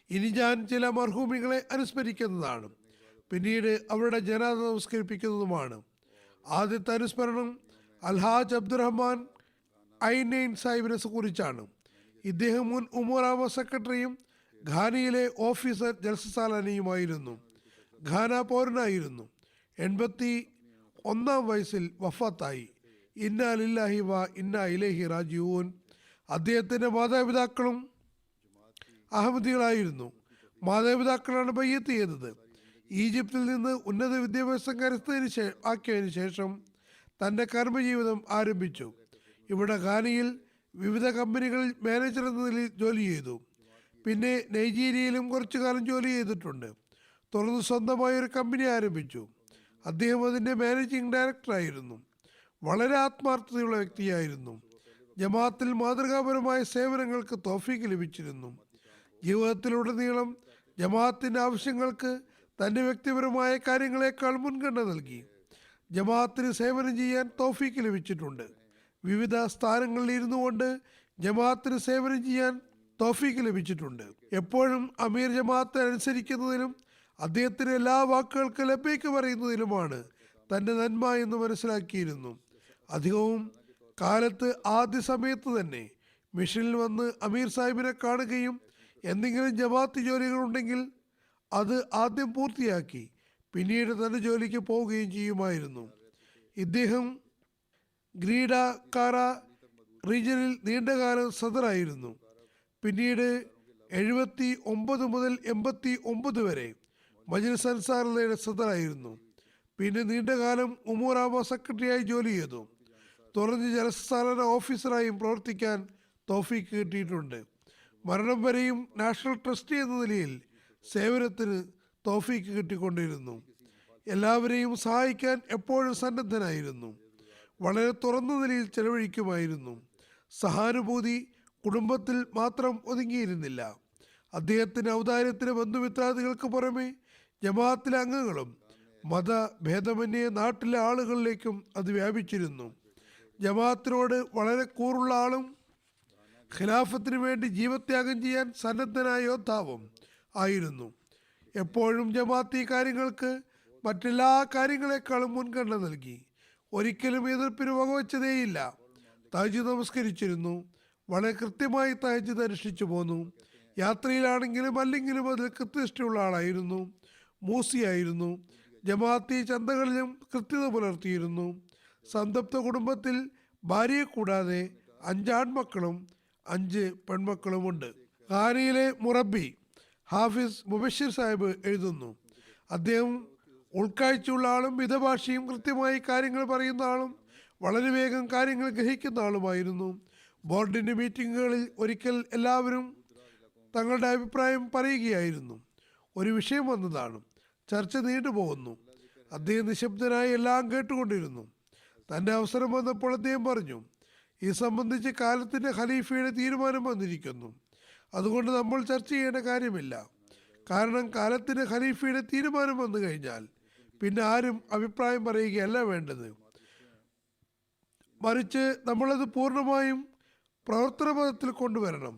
ഇനി ഞാൻ ചില മർഹൂമികളെ അനുസ്മരിക്കുന്നതാണ്. പിന്നീട് അവരുടെ ജനാസ നമസ്കരിപ്പിക്കുന്നതുമാണ്. ആദ്യത്തെ അനുസ്മരണം അൽഹാജ് അബ്ദുറഹ്മാൻ ഐനൈൻ സാഹിബിനെ കുറിച്ചാണ്. ഇദ്ദേഹം മുൻ ഉമറാമ സെക്രട്ടറിയും ഘാനയിലെ ഓഫീസർ ജൽസസാലാനിയുമായിരുന്നു. ഘാന പൗരനായിരുന്നു. 81 വയസ്സിൽ വഫാത്തായി. ഇന്നാ ലില്ലാഹി വ ഇന്നാ ഇലൈഹി റാജിഊൻ. അദ്ദേഹത്തിൻ്റെ മാതാപിതാക്കളും അഹമ്മദികളായിരുന്നു. മാതാപിതാക്കളാണ് ബയ്യത്ത് ചെയ്തത്. ഈജിപ്തിൽ നിന്ന് ഉന്നത വിദ്യാഭ്യാസം ആക്കിയതിനു ശേഷം തൻ്റെ കർമ്മജീവിതം ആരംഭിച്ചു. ഇവിടെ ഘാനയിൽ വിവിധ കമ്പനികളിൽ മാനേജർ എന്ന നിലയിൽ ജോലി ചെയ്തു. പിന്നെ നൈജീരിയയിലും കുറച്ചു കാലം ജോലി ചെയ്തിട്ടുണ്ട്. തുടർന്ന് സ്വന്തമായ ഒരു കമ്പനി ആരംഭിച്ചു. അദ്ദേഹം അതിൻ്റെ മാനേജിംഗ് ഡയറക്ടറായിരുന്നു. വളരെ ആത്മാർത്ഥതയുള്ള വ്യക്തിയായിരുന്നു. ജമാഅത്തിൽ മാതൃകാപരമായ സേവനങ്ങൾക്ക് തൗഫീക്ക് ലഭിച്ചിരുന്നു. ജീവിതത്തിലുടനീളം ജമാഅത്തിൻ്റെ ആവശ്യങ്ങൾക്ക് തൻ്റെ വ്യക്തിപരമായ കാര്യങ്ങളെക്കാൾ മുൻഗണന നൽകി. ജമാഅത്തിന് സേവനം ചെയ്യാൻ തൗഫീക്ക് ലഭിച്ചിട്ടുണ്ട്. വിവിധ സ്ഥാനങ്ങളിൽ ഇരുന്നു കൊണ്ട് ജമാഅത്തിന് സേവനം ചെയ്യാൻ തൗഫീക്ക് ലഭിച്ചിട്ടുണ്ട്. എപ്പോഴും അമീർ ജമാഅത്തെ അനുസരിക്കുന്നതിലും അദ്ദേഹത്തിന് എല്ലാ വാക്കുകൾക്ക് ലബ്ബൈക്ക് പറയുന്നതിലുമാണ് തൻ്റെ നന്മ എന്ന് മനസ്സിലാക്കിയിരുന്നു. അധികവും കാലത്ത് ആദ്യ സമയത്ത് തന്നെ മിഷനിൽ വന്ന് അമീർ സാഹിബിനെ കാണുകയും എന്തെങ്കിലും ജമാഅത്ത് ജോലികളുണ്ടെങ്കിൽ അത് ആദ്യം പൂർത്തിയാക്കി പിന്നീട് തൻ്റെ ജോലിക്ക് പോവുകയും ചെയ്യുമായിരുന്നു. ഇദ്ദേഹം ഗ്രീഡാക്കാര റീജിയനിൽ നീണ്ടകാലം സദറായിരുന്നു. പിന്നീട് 79 മുതൽ 89 വരെ മജ്ലിസ് അൻസാറുള്ളയുടെ സദറായിരുന്നു. പിന്നെ നീണ്ടകാലം ഉമൂറാമ സെക്രട്ടറിയായി ജോലി ചെയ്തു. തുടർന്ന് ജലസംസ്ഥാന ഓഫീസറായും പ്രവർത്തിക്കാൻ തൗഫീക്ക് കിട്ടിയിട്ടുണ്ട്. മരണം വരെയും നാഷണൽ ട്രസ്റ്റി എന്ന നിലയിൽ സേവനത്തിന് തൗഫീക്ക് കിട്ടിക്കൊണ്ടിരുന്നു. എല്ലാവരെയും സഹായിക്കാൻ എപ്പോഴും സന്നദ്ധനായിരുന്നു. വളരെ തുറന്ന നിലയിൽ ചെലവഴിക്കുമായിരുന്നു. സഹാനുഭൂതി കുടുംബത്തിൽ മാത്രം ഒതുങ്ങിയിരുന്നില്ല. അദ്ദേഹത്തിൻ്റെ ഔദാര്യത്തിന് ബന്ധുമിത്രാദികൾക്ക് പുറമെ ജമാഅത്തിലെ അംഗങ്ങളും മതഭേദമന്യേ നാട്ടിലെ ആളുകളിലേക്കും അത് വ്യാപിച്ചിരുന്നു. ജമാഅത്തിനോട് വളരെ കൂറുള്ള ആളും ഖിലാഫത്തിന് വേണ്ടി ജീവത്യാഗം ചെയ്യാൻ സന്നദ്ധനായ യോദ്ധാവും ആയിരുന്നു. എപ്പോഴും ജമാഅത്തി കാര്യങ്ങൾക്ക് മറ്റെല്ലാ കാര്യങ്ങളെക്കാളും മുൻഗണന നൽകി. ഒരിക്കലും എതിർപ്പിന് വകവെച്ചതേയില്ല. തഹജ്ജുദ് നമസ്കരിച്ചിരുന്നു. വളരെ കൃത്യമായി തഹജ്ജുദ് അനുഷ്ഠിച്ചു പോന്നു. യാത്രയിലാണെങ്കിലും അല്ലെങ്കിലും അതിൽ കൃത്യനിഷ്ഠയുള്ള ആളായിരുന്നു. മൂസിയായിരുന്നു. ജമാഅത്തി ചന്തകളിലും കൃത്യത പുലർത്തിയിരുന്നു. സംതപ്ത കുടുംബത്തിൽ ഭാര്യയെ കൂടാതെ 5 ആൺമക്കളും 5 പെൺമക്കളുമുണ്ട്. ഖാനയിലെ മുറബി ഹാഫിസ് മുബഷിർ സാഹിബ് എഴുതുന്നു, അദ്ദേഹം ഉൾക്കാഴ്ചയുള്ള ആളും മിതഭാഷയും കൃത്യമായി കാര്യങ്ങൾ പറയുന്ന ആളും വളരെ വേഗം കാര്യങ്ങൾ ഗ്രഹിക്കുന്ന ആളുമായിരുന്നു. ബോർഡിൻ്റെ മീറ്റിങ്ങുകളിൽ ഒരിക്കൽ എല്ലാവരും തങ്ങളുടെ അഭിപ്രായം പറയുകയായിരുന്നു. ഒരു വിഷയം വന്നതാണ്. ചർച്ച നീണ്ടുപോകുന്നു. അദ്ദേഹം നിശബ്ദനായി എല്ലാം കേട്ടുകൊണ്ടിരുന്നു. തൻ്റെ അവസരം വന്നപ്പോൾ അദ്ദേഹം പറഞ്ഞു, ഇത് സംബന്ധിച്ച് കാലത്തിൻ്റെ ഖലീഫയുടെ തീരുമാനം വന്നിരിക്കുന്നു. അതുകൊണ്ട് നമ്മൾ ചർച്ച ചെയ്യേണ്ട കാര്യമില്ല. കാരണം കാലത്തിൻ്റെ ഖലീഫയുടെ തീരുമാനം വന്നു കഴിഞ്ഞാൽ പിന്നെ ആരും അഭിപ്രായം പറയുകയല്ല വേണ്ടത്. മറിച്ച് നമ്മളത് പൂർണ്ണമായും പ്രവർത്തനപഥത്തിൽ കൊണ്ടുവരണം.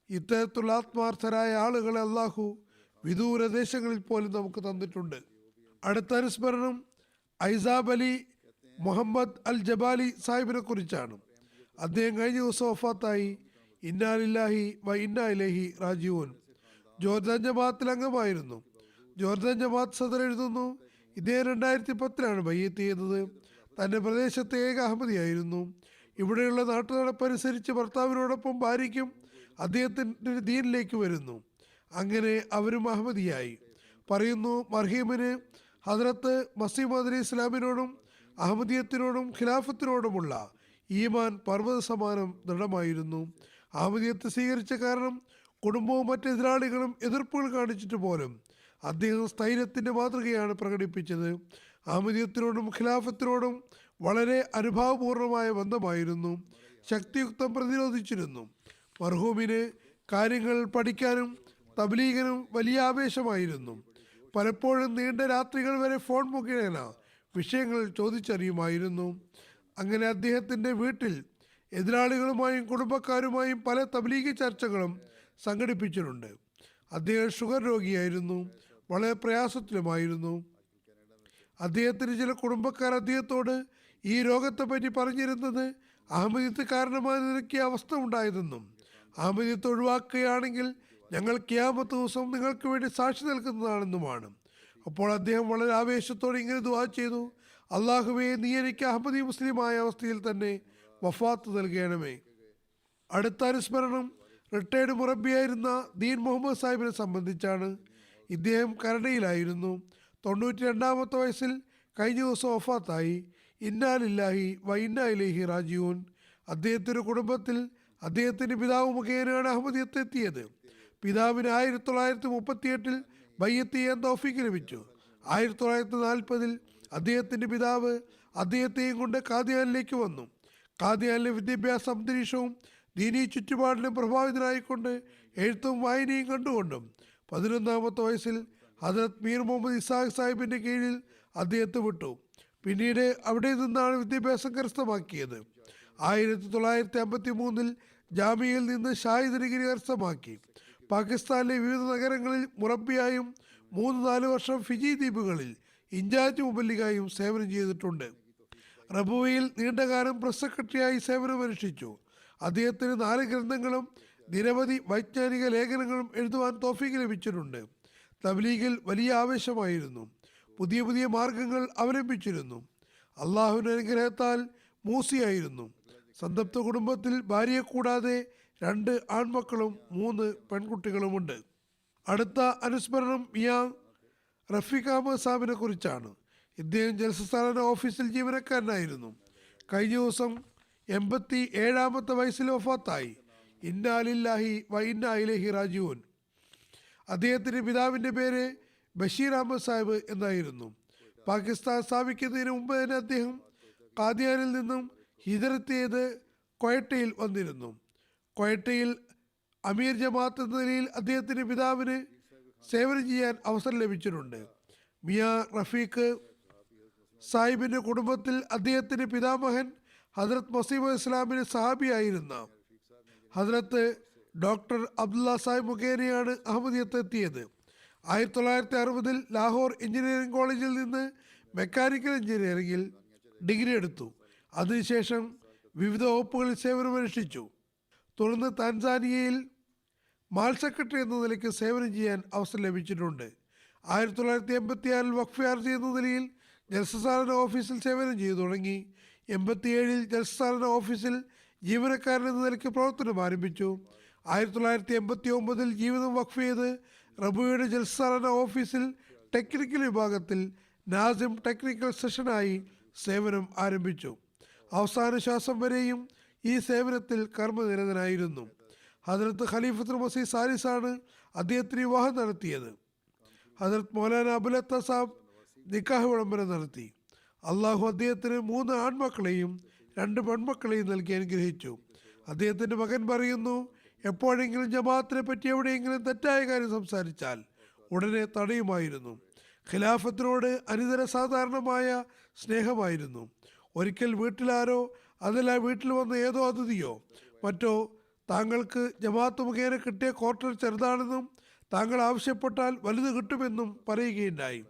ഇത്തരത്തിലുള്ള ആത്മാർത്ഥരായ ആളുകളെ അള്ളാഹു വിദൂര ദേശങ്ങളിൽ പോലും നമുക്ക് തന്നിട്ടുണ്ട്. അടുത്ത അനുസ്മരണം ഐസാബ് അലി മുഹമ്മദ് അൽ ജബാലി സാഹിബിനെ കുറിച്ചാണ്. അദ്ദേഹം കഴിഞ്ഞ ദിവസം വഫാത്തായി. ഇന്നാ ലില്ലാഹി വ ഇന്നാ ഇലൈഹി റാജിഊൻ. ജോർദാൻ ജമാഅത്തിൽ അംഗമായിരുന്നു. ജോർദാൻ ജമാഅത്ത് സദർ എഴുതുന്നു, ഇദ്ദേഹം 2010 ബയ്യത്ത് ചെയ്തത്. തൻ്റെ പ്രദേശത്തെ ഏക അഹമ്മദിയായിരുന്നു. ഇവിടെയുള്ള നാട്ടുനടപ്പനുസരിച്ച് ഭർത്താവിനോടൊപ്പം ഭാര്യയ്ക്കും അദ്ദേഹത്തിൻ്റെ ദീനിലേക്ക് വരുന്നു. അങ്ങനെ അവരും അഹമ്മദിയായി. പറയുന്നു, മർഹീമിന് ഹദ്രത്ത് മസീഹ് അലി ഇസ്ലാമിനോടും അഹമ്മദിയത്തിനോടും ഖിലാഫത്തിനോടുമുള്ള ഈമാൻ പർവ്വത സമാനം ദൃഢമായിരുന്നു. അഹമ്മദിയത്ത് സ്വീകരിച്ച കാരണം കുടുംബവും മറ്റ് എതിരാളികളും എതിർപ്പുകൾ കാണിച്ചിട്ട് പോലും അദ്ദേഹം സ്ഥൈര്യത്തിൻ്റെ മാതൃകയാണ് പ്രകടിപ്പിച്ചത്. അഹമ്മദിയത്തിനോടും ഖിലാഫത്തിനോടും വളരെ അനുഭാവപൂർണമായ ബന്ധമായിരുന്നു. ശക്തിയുക്തം പ്രതിരോധിച്ചിരുന്നു. മർഹൂമിന് കാര്യങ്ങൾ പഠിക്കാനും തബ്ലീഗിനും വലിയ ആവേശമായിരുന്നു. പലപ്പോഴും നീണ്ട രാത്രികൾ വരെ ഫോൺ മുഖേന വിഷയങ്ങൾ ചോദിച്ചറിയുമായിരുന്നു. അങ്ങനെ അദ്ദേഹത്തിൻ്റെ വീട്ടിൽ എതിരാളികളുമായും കുടുംബക്കാരുമായും പല തബ്ലീഗ് ചർച്ചകളും സംഘടിപ്പിച്ചിട്ടുണ്ട്. അദ്ദേഹം ഷുഗർ രോഗിയായിരുന്നു. വളരെ പ്രയാസത്തിലുമായിരുന്നു. അദ്ദേഹത്തിന് ചില കുടുംബക്കാർ അദ്ദേഹത്തോട് ഈ രോഗത്തെപ്പറ്റി പറഞ്ഞിരുന്നത് അഹമ്മദിയത്ത് കാരണമായി നിനക്ക് അവസ്ഥ ഉണ്ടായതെന്നും അഹമ്മദിയത്ത് ഒഴിവാക്കുകയാണെങ്കിൽ ഞങ്ങൾ ഖിയാമത്ത് ദിവസം നിങ്ങൾക്ക് വേണ്ടി സാക്ഷി നിൽക്കുന്നതാണെന്നുമാണ്. അപ്പോൾ അദ്ദേഹം വളരെ ആവേശത്തോടെ ഇങ്ങനെ ദുആ ചെയ്തു: അള്ളാഹുവേ, നീ എനിക്ക് അഹമ്മദി മുസ്ലിമായ അവസ്ഥയിൽ തന്നെ വഫാത്ത് നൽകണമേ. അടുത്ത അനുസ്മരണം റിട്ടയർഡ് മുറബിയായിരുന്ന ദീൻ മുഹമ്മദ് സാഹിബിനെ സംബന്ധിച്ചാണ്. ഇദ്ദേഹം കനഡയിലായിരുന്നു. 92-ാമത്തെ വയസ്സിൽ കഴിഞ്ഞ ദിവസം വഫാത്തായി. ഇന്നാ ലില്ലാഹി വ ഇന്നാ ഇലൈഹി റാജിഊൻ. അദ്ദേഹത്തിൻ്റെ കുടുംബത്തിൽ അദ്ദേഹത്തിൻ്റെ പിതാവ് മുഖേനയാണ് അഹമ്മദിയത്ത് എത്തിയത്. പിതാവിന് 1938 ബയ്യത്ത് ചെയ്യാൻ തൗഫീക്ക് ലഭിച്ചു. 1940 അദ്ദേഹത്തിൻ്റെ പിതാവ് അദ്ദേഹത്തെയും കൊണ്ട് ഖാദിയാനിലേക്ക് വന്നു. ഖാദിയാനിലെ വിദ്യാഭ്യാസ അന്തരീക്ഷവും ദീനീ ചുറ്റുപാടിലും പ്രഭാവിതനായിക്കൊണ്ട് എഴുത്തും വായനയും കണ്ടുകൊണ്ടും 11-ാമത്തെ വയസ്സിൽ ഹദ്രത്ത് മീർ മുഹമ്മദ് ഇസാഖ് സാഹിബിൻ്റെ കീഴിൽ അദ്ദേഹത്തെ വിട്ടു. പിന്നീട് അവിടെ നിന്നാണ് വിദ്യാഭ്യാസം കരസ്ഥമാക്കിയത്. 1953 ജാമിയയിൽ നിന്ന് ഷാഹിദ് ഡിഗ്രി കരസ്ഥമാക്കി. പാകിസ്ഥാനിലെ വിവിധ നഗരങ്ങളിൽ മുറബിയായും 3-4 വർഷം ഫിജി ദ്വീപുകളിൽ ഇൻചാർജ് മുബല്ലിഗായും സേവനം ചെയ്തിട്ടുണ്ട്. റബുവയിൽ നീണ്ടകാലം പ്രസ് സെക്രട്ടറിയായി സേവനമനുഷ്ഠിച്ചു. അദ്ദേഹത്തിന് 4 ഗ്രന്ഥങ്ങളും നിരവധി വൈജ്ഞാനിക ലേഖനങ്ങളും എഴുതുവാൻ തൗഫീക്ക് ലഭിച്ചിട്ടുണ്ട്. തബ്ലീഗിൽ വലിയ ആവേശമായിരുന്നു. പുതിയ പുതിയ മാർഗങ്ങൾ അവലംബിച്ചിരുന്നു. അള്ളാഹുവിൻ്റെ അനുഗ്രഹത്താൽ മൂസിയായിരുന്നു. സന്തപ്ത കുടുംബത്തിൽ ഭാര്യയെ കൂടാതെ 2 ആൺമക്കളും 3 പെൺകുട്ടികളുമുണ്ട്. അടുത്ത അനുസ്മരണം മിയാ റഫീഖ് അഹമ്മദ് സാഹിബിനെ കുറിച്ചാണ്. ഇദ്ദേഹം ജലസസ്ഥാന ഓഫീസിൽ ജീവനക്കാരനായിരുന്നു. കഴിഞ്ഞ ദിവസം 87-ാമത്തെ വയസ്സിൽ വഫാത്തായി. ഇന്നാ ലില്ലാഹി വ ഇന്നാ ഇലൈഹി റാജിഊൻ. അദ്ദേഹത്തിൻ്റെ പിതാവിൻ്റെ പേര് ബഷീർ അഹമ്മദ് സാഹിബ് എന്നായിരുന്നു. പാകിസ്ഥാൻ സ്ഥാപിക്കുന്നതിന് മുമ്പ് തന്നെ അദ്ദേഹം ഖാദിയാനിൽ നിന്നും ഹിജറത്ത് ചെയ്ത് ക്വയറ്റയിൽ വന്നിരുന്നു. ക്വയറ്റയിൽ അമീർ ജമാഅത്ത് എന്ന നിലയിൽ അദ്ദേഹത്തിൻ്റെ പിതാവിന് സേവനം ചെയ്യാൻ അവസരം ലഭിച്ചിട്ടുണ്ട്. മിയാ റഫീഖ് സാഹിബിൻ്റെ കുടുംബത്തിൽ അദ്ദേഹത്തിൻ്റെ പിതാമഹൻ ഹദ്രത്ത് മസീമ ഇസ്ലാമിന് സഹാബിയായിരുന്ന ഹദ്രത്ത് ഡോക്ടർ അബ്ദുള്ള സാഹിബ് മുഖേനയാണ് അഹമ്മദിയത്ത് എത്തിയത്. 1960 ലാഹോർ എഞ്ചിനീയറിംഗ് കോളേജിൽ നിന്ന് മെക്കാനിക്കൽ എഞ്ചിനീയറിംഗിൽ ഡിഗ്രി എടുത്തു. അതിനുശേഷം വിവിധ വകുപ്പുകളിൽ സേവനമനുഷ്ഠിച്ചു. തുടർന്ന് താൻസാനിയയിൽ മാൽ സെക്രട്ടറി എന്ന നിലയ്ക്ക് സേവനം ചെയ്യാൻ അവസരം ലഭിച്ചിട്ടുണ്ട്. 1986 വഖഫ് ചാർജ് എന്ന നിലയിൽ ജലസസ്ഥാന ഓഫീസിൽ സേവനം ചെയ്തു തുടങ്ങി. 87 ജലസസ്ഥാന ഓഫീസിൽ ജീവനക്കാരൻ എന്ന നിലയ്ക്ക് പ്രവർത്തനം ആരംഭിച്ചു. 1989 ജീവിതം വഖഫ് ചെയ്ത് റബുവയുടെ ജലസസ്ഥാന ഓഫീസിൽ ടെക്നിക്കൽ വിഭാഗത്തിൽ നാസിം ടെക്നിക്കൽ സെഷനായി സേവനം ആരംഭിച്ചു. അവസാന ശ്വാസം വരെയും ഈ സേവനത്തിൽ കർമ്മനിരതനായിരുന്നു. ഹദ്രത്ത് ഖലീഫത്തുൽ മസീഹ് സാലിസാണ് അദ്ദേഹത്തിന് വിവാഹം നടത്തിയത്. ഹദ്രത്ത് മൗലാന അബുൽ സാബ് നിക്കാഹ് വിളംബരം നടത്തി. അള്ളാഹു അദ്ദേഹത്തിന് 3 ആൺമക്കളെയും 2 പെൺമക്കളെയും നൽകി അനുഗ്രഹിച്ചു. അദ്ദേഹത്തിൻ്റെ മകൻ പറയുന്നു, എപ്പോഴെങ്കിലും ജമാഅത്തിനെ പറ്റി എവിടെയെങ്കിലും തെറ്റായ കാര്യം സംസാരിച്ചാൽ ഉടനെ തടയുമായിരുന്നു. ഖിലാഫത്തിനോട് അനിതര സാധാരണമായ സ്നേഹമായിരുന്നു. ഒരിക്കൽ വീട്ടിലാരോ അതല്ല വീട്ടിൽ വന്ന ഏതോ അതിഥിയോ മറ്റോ താങ്കൾക്ക് ജമാഅത്ത് മുഖേന കിട്ടിയ ക്വാർട്ടർ ചെറുതാണെന്നും താങ്കൾ ആവശ്യപ്പെട്ടാൽ വലുത് കിട്ടുമെന്നും പറയുകയുണ്ടായി.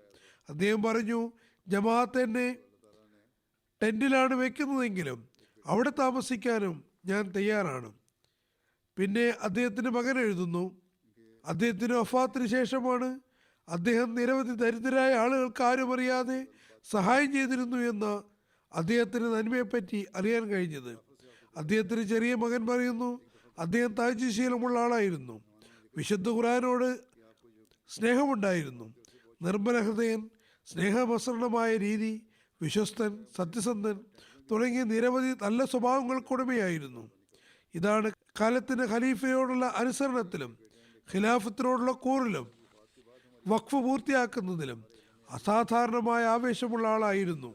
അദ്ദേഹം പറഞ്ഞു, ജമാഅത്ത് എന്നെ ടെൻറ്റിലാണ് വെക്കുന്നതെങ്കിലും അവിടെ താമസിക്കാനും ഞാൻ തയ്യാറാണ്. പിന്നെ അദ്ദേഹത്തിൻ്റെ മകൻ എഴുതുന്നു, അദ്ദേഹത്തിൻ്റെ വഫാത്തിന് ശേഷമാണ് അദ്ദേഹം നിരവധി ദരിദ്രരായ ആളുകൾക്ക് ആരും അറിയാതെ സഹായം ചെയ്തിരുന്നു എന്ന അദ്ദേഹത്തിൻ്റെ നന്മയെപ്പറ്റി അറിയാൻ കഴിഞ്ഞത്. അദ്ദേഹത്തിന് ചെറിയ മകൻ പറയുന്നു, അദ്ദേഹം താഴ്ച ശീലമുള്ള ആളായിരുന്നു. വിശുദ്ധ ഖുർആനോട് സ്നേഹമുണ്ടായിരുന്നു. നിർമ്മല ഹൃദയൻ, സ്നേഹമസൃണമായ രീതി, വിശ്വസ്തൻ, സത്യസന്ധൻ തുടങ്ങിയ നിരവധി നല്ല സ്വഭാവങ്ങൾക്കുടമയായിരുന്നു. ഇതാണ് കാലത്തിന് ഖലീഫയോടുള്ള അനുസരണത്തിലും ഖിലാഫത്തിനോടുള്ള കൂറിലും വഖഫ് പൂർത്തിയാക്കുന്നതിലും അസാധാരണമായ ആവേശമുള്ള ആളായിരുന്നു.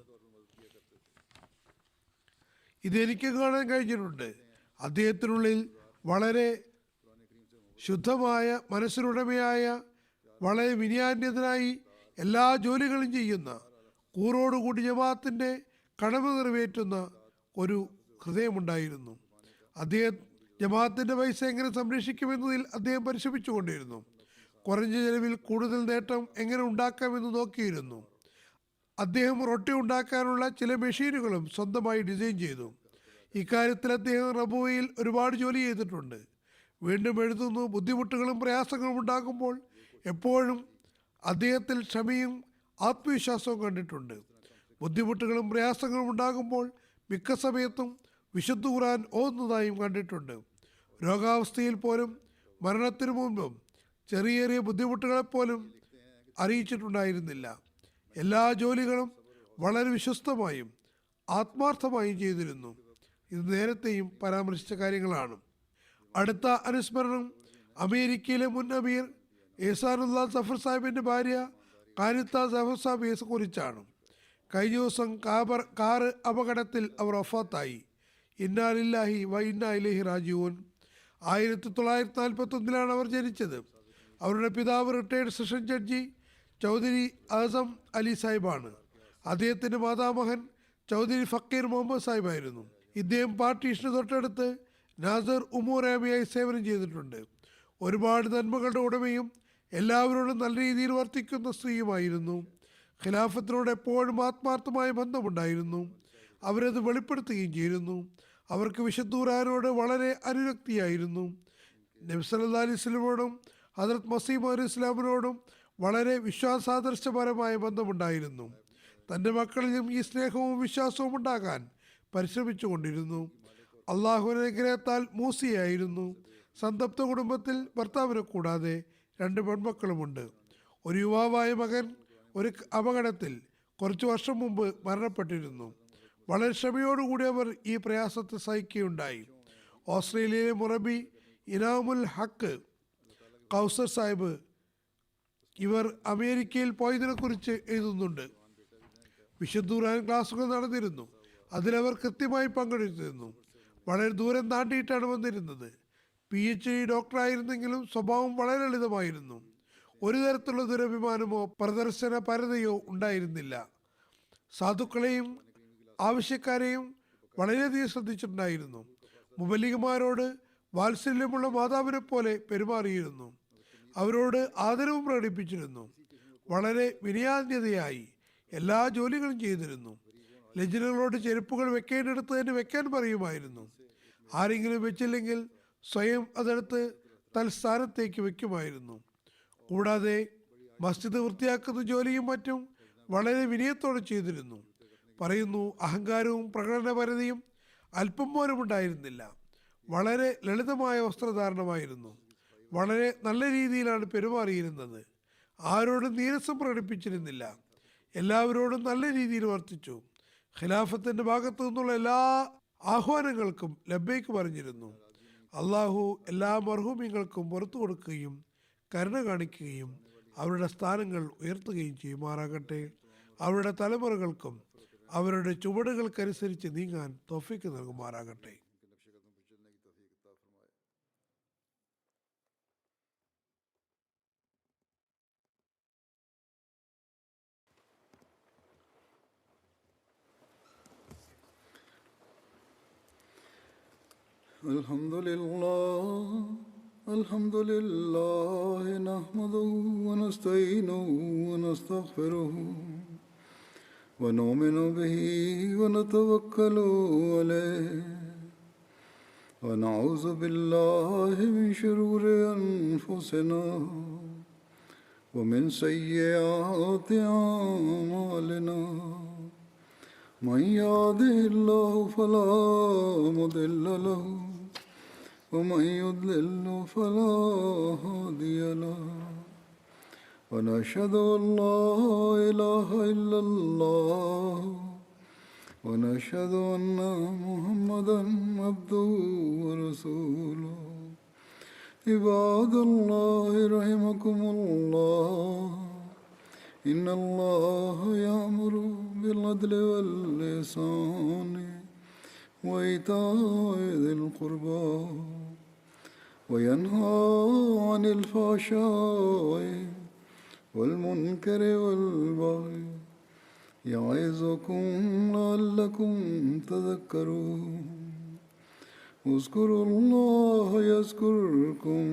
ഇതെനിക്ക് കാണാൻ കഴിഞ്ഞിട്ടുണ്ട്. അദ്ദേഹത്തിനുള്ളിൽ വളരെ ശുദ്ധമായ മനസ്സിനുടമയായ, വളരെ വിനയാന്യതനായി എല്ലാ ജോലികളും ചെയ്യുന്ന, കൂറോടുകൂടി ജമാഅത്തിൻ്റെ കടമ നിറവേറ്റുന്ന ഒരു ഹൃദയമുണ്ടായിരുന്നു. അദ്ദേഹം ജമാഅത്തിൻ്റെ പൈസ എങ്ങനെ സംരക്ഷിക്കുമെന്നതിൽ അദ്ദേഹം പരിശ്രമിച്ചുകൊണ്ടിരുന്നു. കുറഞ്ഞ ചെലവിൽ കൂടുതൽ നേട്ടം എങ്ങനെ ഉണ്ടാക്കാമെന്ന് നോക്കിയിരുന്നു. അദ്ദേഹം റൊട്ടി ഉണ്ടാക്കാനുള്ള ചില മെഷീനുകളും സ്വന്തമായി ഡിസൈൻ ചെയ്തു. ഇക്കാര്യത്തിൽ അദ്ദേഹം റബുവയിൽ ഒരുപാട് ജോലി ചെയ്തിട്ടുണ്ട്. വീണ്ടും എഴുതുന്നു, ബുദ്ധിമുട്ടുകളും പ്രയാസങ്ങളും ഉണ്ടാകുമ്പോൾ എപ്പോഴും അദ്ദേഹത്തിൽ ക്ഷമയും ആത്മവിശ്വാസവും കണ്ടിട്ടുണ്ട്. ബുദ്ധിമുട്ടുകളും പ്രയാസങ്ങളും ഉണ്ടാകുമ്പോൾ മിക്ക സമയത്തും വിശുദ്ധ ഖുർആൻ ഓതുന്നതായും കണ്ടിട്ടുണ്ട്. രോഗാവസ്ഥയിൽ പോലും മരണത്തിനു മുമ്പും ചെറിയ ചെറിയ ബുദ്ധിമുട്ടുകളെപ്പോലും അറിയിച്ചിട്ടുണ്ടായിരുന്നില്ല. എല്ലാ ജോലികളും വളരെ വിശ്വസ്തമായും ആത്മാർത്ഥമായും ചെയ്തിരുന്നു. ഇത് നേരത്തെയും പരാമർശിച്ച കാര്യങ്ങളാണ്. അടുത്ത അനുസ്മരണം അമേരിക്കയിലെ മുൻ അമീർ എഹ്സാനുല്ലാ സഫർ സാഹിബിൻ്റെ ഭാര്യ കാനിത്ത സഫർ സാഹിബിയെ കുറിച്ചാണ്. കഴിഞ്ഞ ദിവസം കാറ് അപകടത്തിൽ അവർ വഫാത്തായി. ഇന്നാ ലില്ലാഹി വ ഇന്നാ ഇലൈഹി റാജിഊൻ. 1941 അവർ ജനിച്ചത്. അവരുടെ പിതാവ് retired session judge Chaudhary Azam Ali സാഹിബാണ്. അദ്ദേഹത്തിൻ്റെ മാതാമഹൻ ചൗധരി ഫക്കീർ മുഹമ്മദ് സാഹിബായിരുന്നു. ഇദ്ദേഹം പാർട്ടീഷന് തൊട്ടടുത്ത് നാസർ ഉമൂറാമിയായി സേവനം ചെയ്തിട്ടുണ്ട്. ഒരുപാട് നന്മകളുടെ ഉടമയും എല്ലാവരോടും നല്ല രീതിയിൽ വർത്തിക്കുന്ന സ്ത്രീയുമായിരുന്നു. ഖിലാഫത്തിനോട് എപ്പോഴും ആത്മാർത്ഥമായ ബന്ധമുണ്ടായിരുന്നു. അവരത് വെളിപ്പെടുത്തുകയും ചെയ്തിരുന്നു. അവർക്ക് വിശുദ്ധ ഖുർആനോട് വളരെ അനുരക്തിയായിരുന്നു. നബി സല്ലല്ലാഹു അലൈഹി വസല്ലമയോടും ഹദ്റത്ത് മസീഹ് മൗഊദ് ഇസ്ലാമിനോടും വളരെ വിശ്വാസാദർശപരമായ ബന്ധമുണ്ടായിരുന്നു. തൻ്റെ മക്കളിലും ഈ സ്നേഹവും വിശ്വാസവും ഉണ്ടാകാൻ പരിശ്രമിച്ചു കൊണ്ടിരുന്നു. അള്ളാഹുവിൻ്റെ അനുഗ്രഹത്താൽ മൂസിയായിരുന്നു. സംതപ്ത കുടുംബത്തിൽ ഭർത്താവിനെ കൂടാതെ 2 പെൺമക്കളുമുണ്ട്. ഒരു യുവാവായ മകൻ ഒരു അപകടത്തിൽ കുറച്ചു വർഷം മുമ്പ് മരണപ്പെട്ടിരുന്നു. വളരെ ക്ഷമയോടുകൂടി അവർ ഈ പ്രയാസത്തെ സഹിക്കുകയുണ്ടായി. ഓസ്ട്രേലിയയിലെ മുറബി ഇനാമുൽ ഹക്ക് കൗസർ സാഹിബ് ഇവർ അമേരിക്കയിൽ പോയതിനെക്കുറിച്ച് എഴുതുന്നുണ്ട്. വിശുദ്ധ ഖുർആൻ ക്ലാസുകൾ നടന്നിരുന്നു. അതിലവർ കൃത്യമായി പങ്കെടുത്തിരുന്നു. വളരെ ദൂരം താണ്ടിയിട്ടാണ് വന്നിരുന്നത്. PhD ഡോക്ടറായിരുന്നെങ്കിലും സ്വഭാവം വളരെ ലളിതമായിരുന്നു. ഒരു തരത്തിലുള്ള ദുരഭിമാനമോ പ്രദർശന പരതയോ ഉണ്ടായിരുന്നില്ല. സാധുക്കളെയും ആവശ്യക്കാരെയും വളരെയധികം ശ്രദ്ധിച്ചിട്ടുണ്ടായിരുന്നു. മുബല്ലിഗുമാരോട് വാത്സല്യമുള്ള മാതാവിനെ പോലെ പെരുമാറിയിരുന്നു. അവരോട് ആദരവും പ്രകടിപ്പിച്ചിരുന്നു. വളരെ വിനയാന്യതയായി എല്ലാ ജോലികളും ചെയ്തിരുന്നു. ലജ്നകളോട് ചെരുപ്പുകൾ വെക്കേണ്ടിടത്ത് തന്നെ വെക്കാൻ പറയുമായിരുന്നു. ആരെങ്കിലും വെച്ചില്ലെങ്കിൽ സ്വയം അതെടുത്ത് തൽസ്ഥാനത്തേക്ക് വെക്കുമായിരുന്നു. കൂടാതെ മസ്ജിദ് വൃത്തിയാക്കുന്ന ജോലിയും മറ്റും വളരെ വിനയത്തോടെ ചെയ്തിരുന്നു. പറയുന്നു, അഹങ്കാരവും പ്രകടനപരതയും അല്പം പോലും ഉണ്ടായിരുന്നില്ല. വളരെ ലളിതമായ വസ്ത്രധാരണമായിരുന്നു. വളരെ നല്ല രീതിയിലാണ് പെരുമാറിയിരുന്നത്. ആരോടും നീരസം പ്രകടിപ്പിച്ചിരുന്നില്ല. എല്ലാവരോടും നല്ല രീതിയിൽ വർത്തിച്ചു. ഖിലാഫത്തിൻ്റെ ഭാഗത്തു നിന്നുള്ള എല്ലാ ആഹ്വാനങ്ങൾക്കും ലബ്ബൈക്ക് പറഞ്ഞിരുന്നു. അള്ളാഹു എല്ലാ മർഹൂമിങ്ങൾക്കും പുറത്തു കൊടുക്കുകയും കരുണ കാണിക്കുകയും അവരുടെ സ്ഥാനങ്ങൾ ഉയർത്തുകയും ചെയ്യുമാറാകട്ടെ. അവരുടെ തലമുറകൾക്കും അവരുടെ ചുവടുകൾക്കനുസരിച്ച് നീങ്ങാൻ തൗഫീക്ക് നൽകുമാറാകട്ടെ. الحمد لله نحمده ونستعينه ونستغفره ونؤمن به ونتوكل عليه ونعوذ بالله من شرور أنفسنا ومن سيئات أعمالنا من يهده الله فلا مضل له ومن يضلل فلا هادي له ونشهد أن لا إله إلا الله ونشهد أن محمدا عبده ورسوله عباد الله رحمكم الله إن الله يأمر بالعدل والإحسان وإيتاء ذي القربى وينهى عن الفحشاء والمنكر والبغي يعظكم لعلكم تذكرون اذكروا الله يذكركم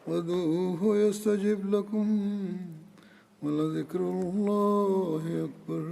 وادعوه يستجب لكم ولذكر الله أكبر.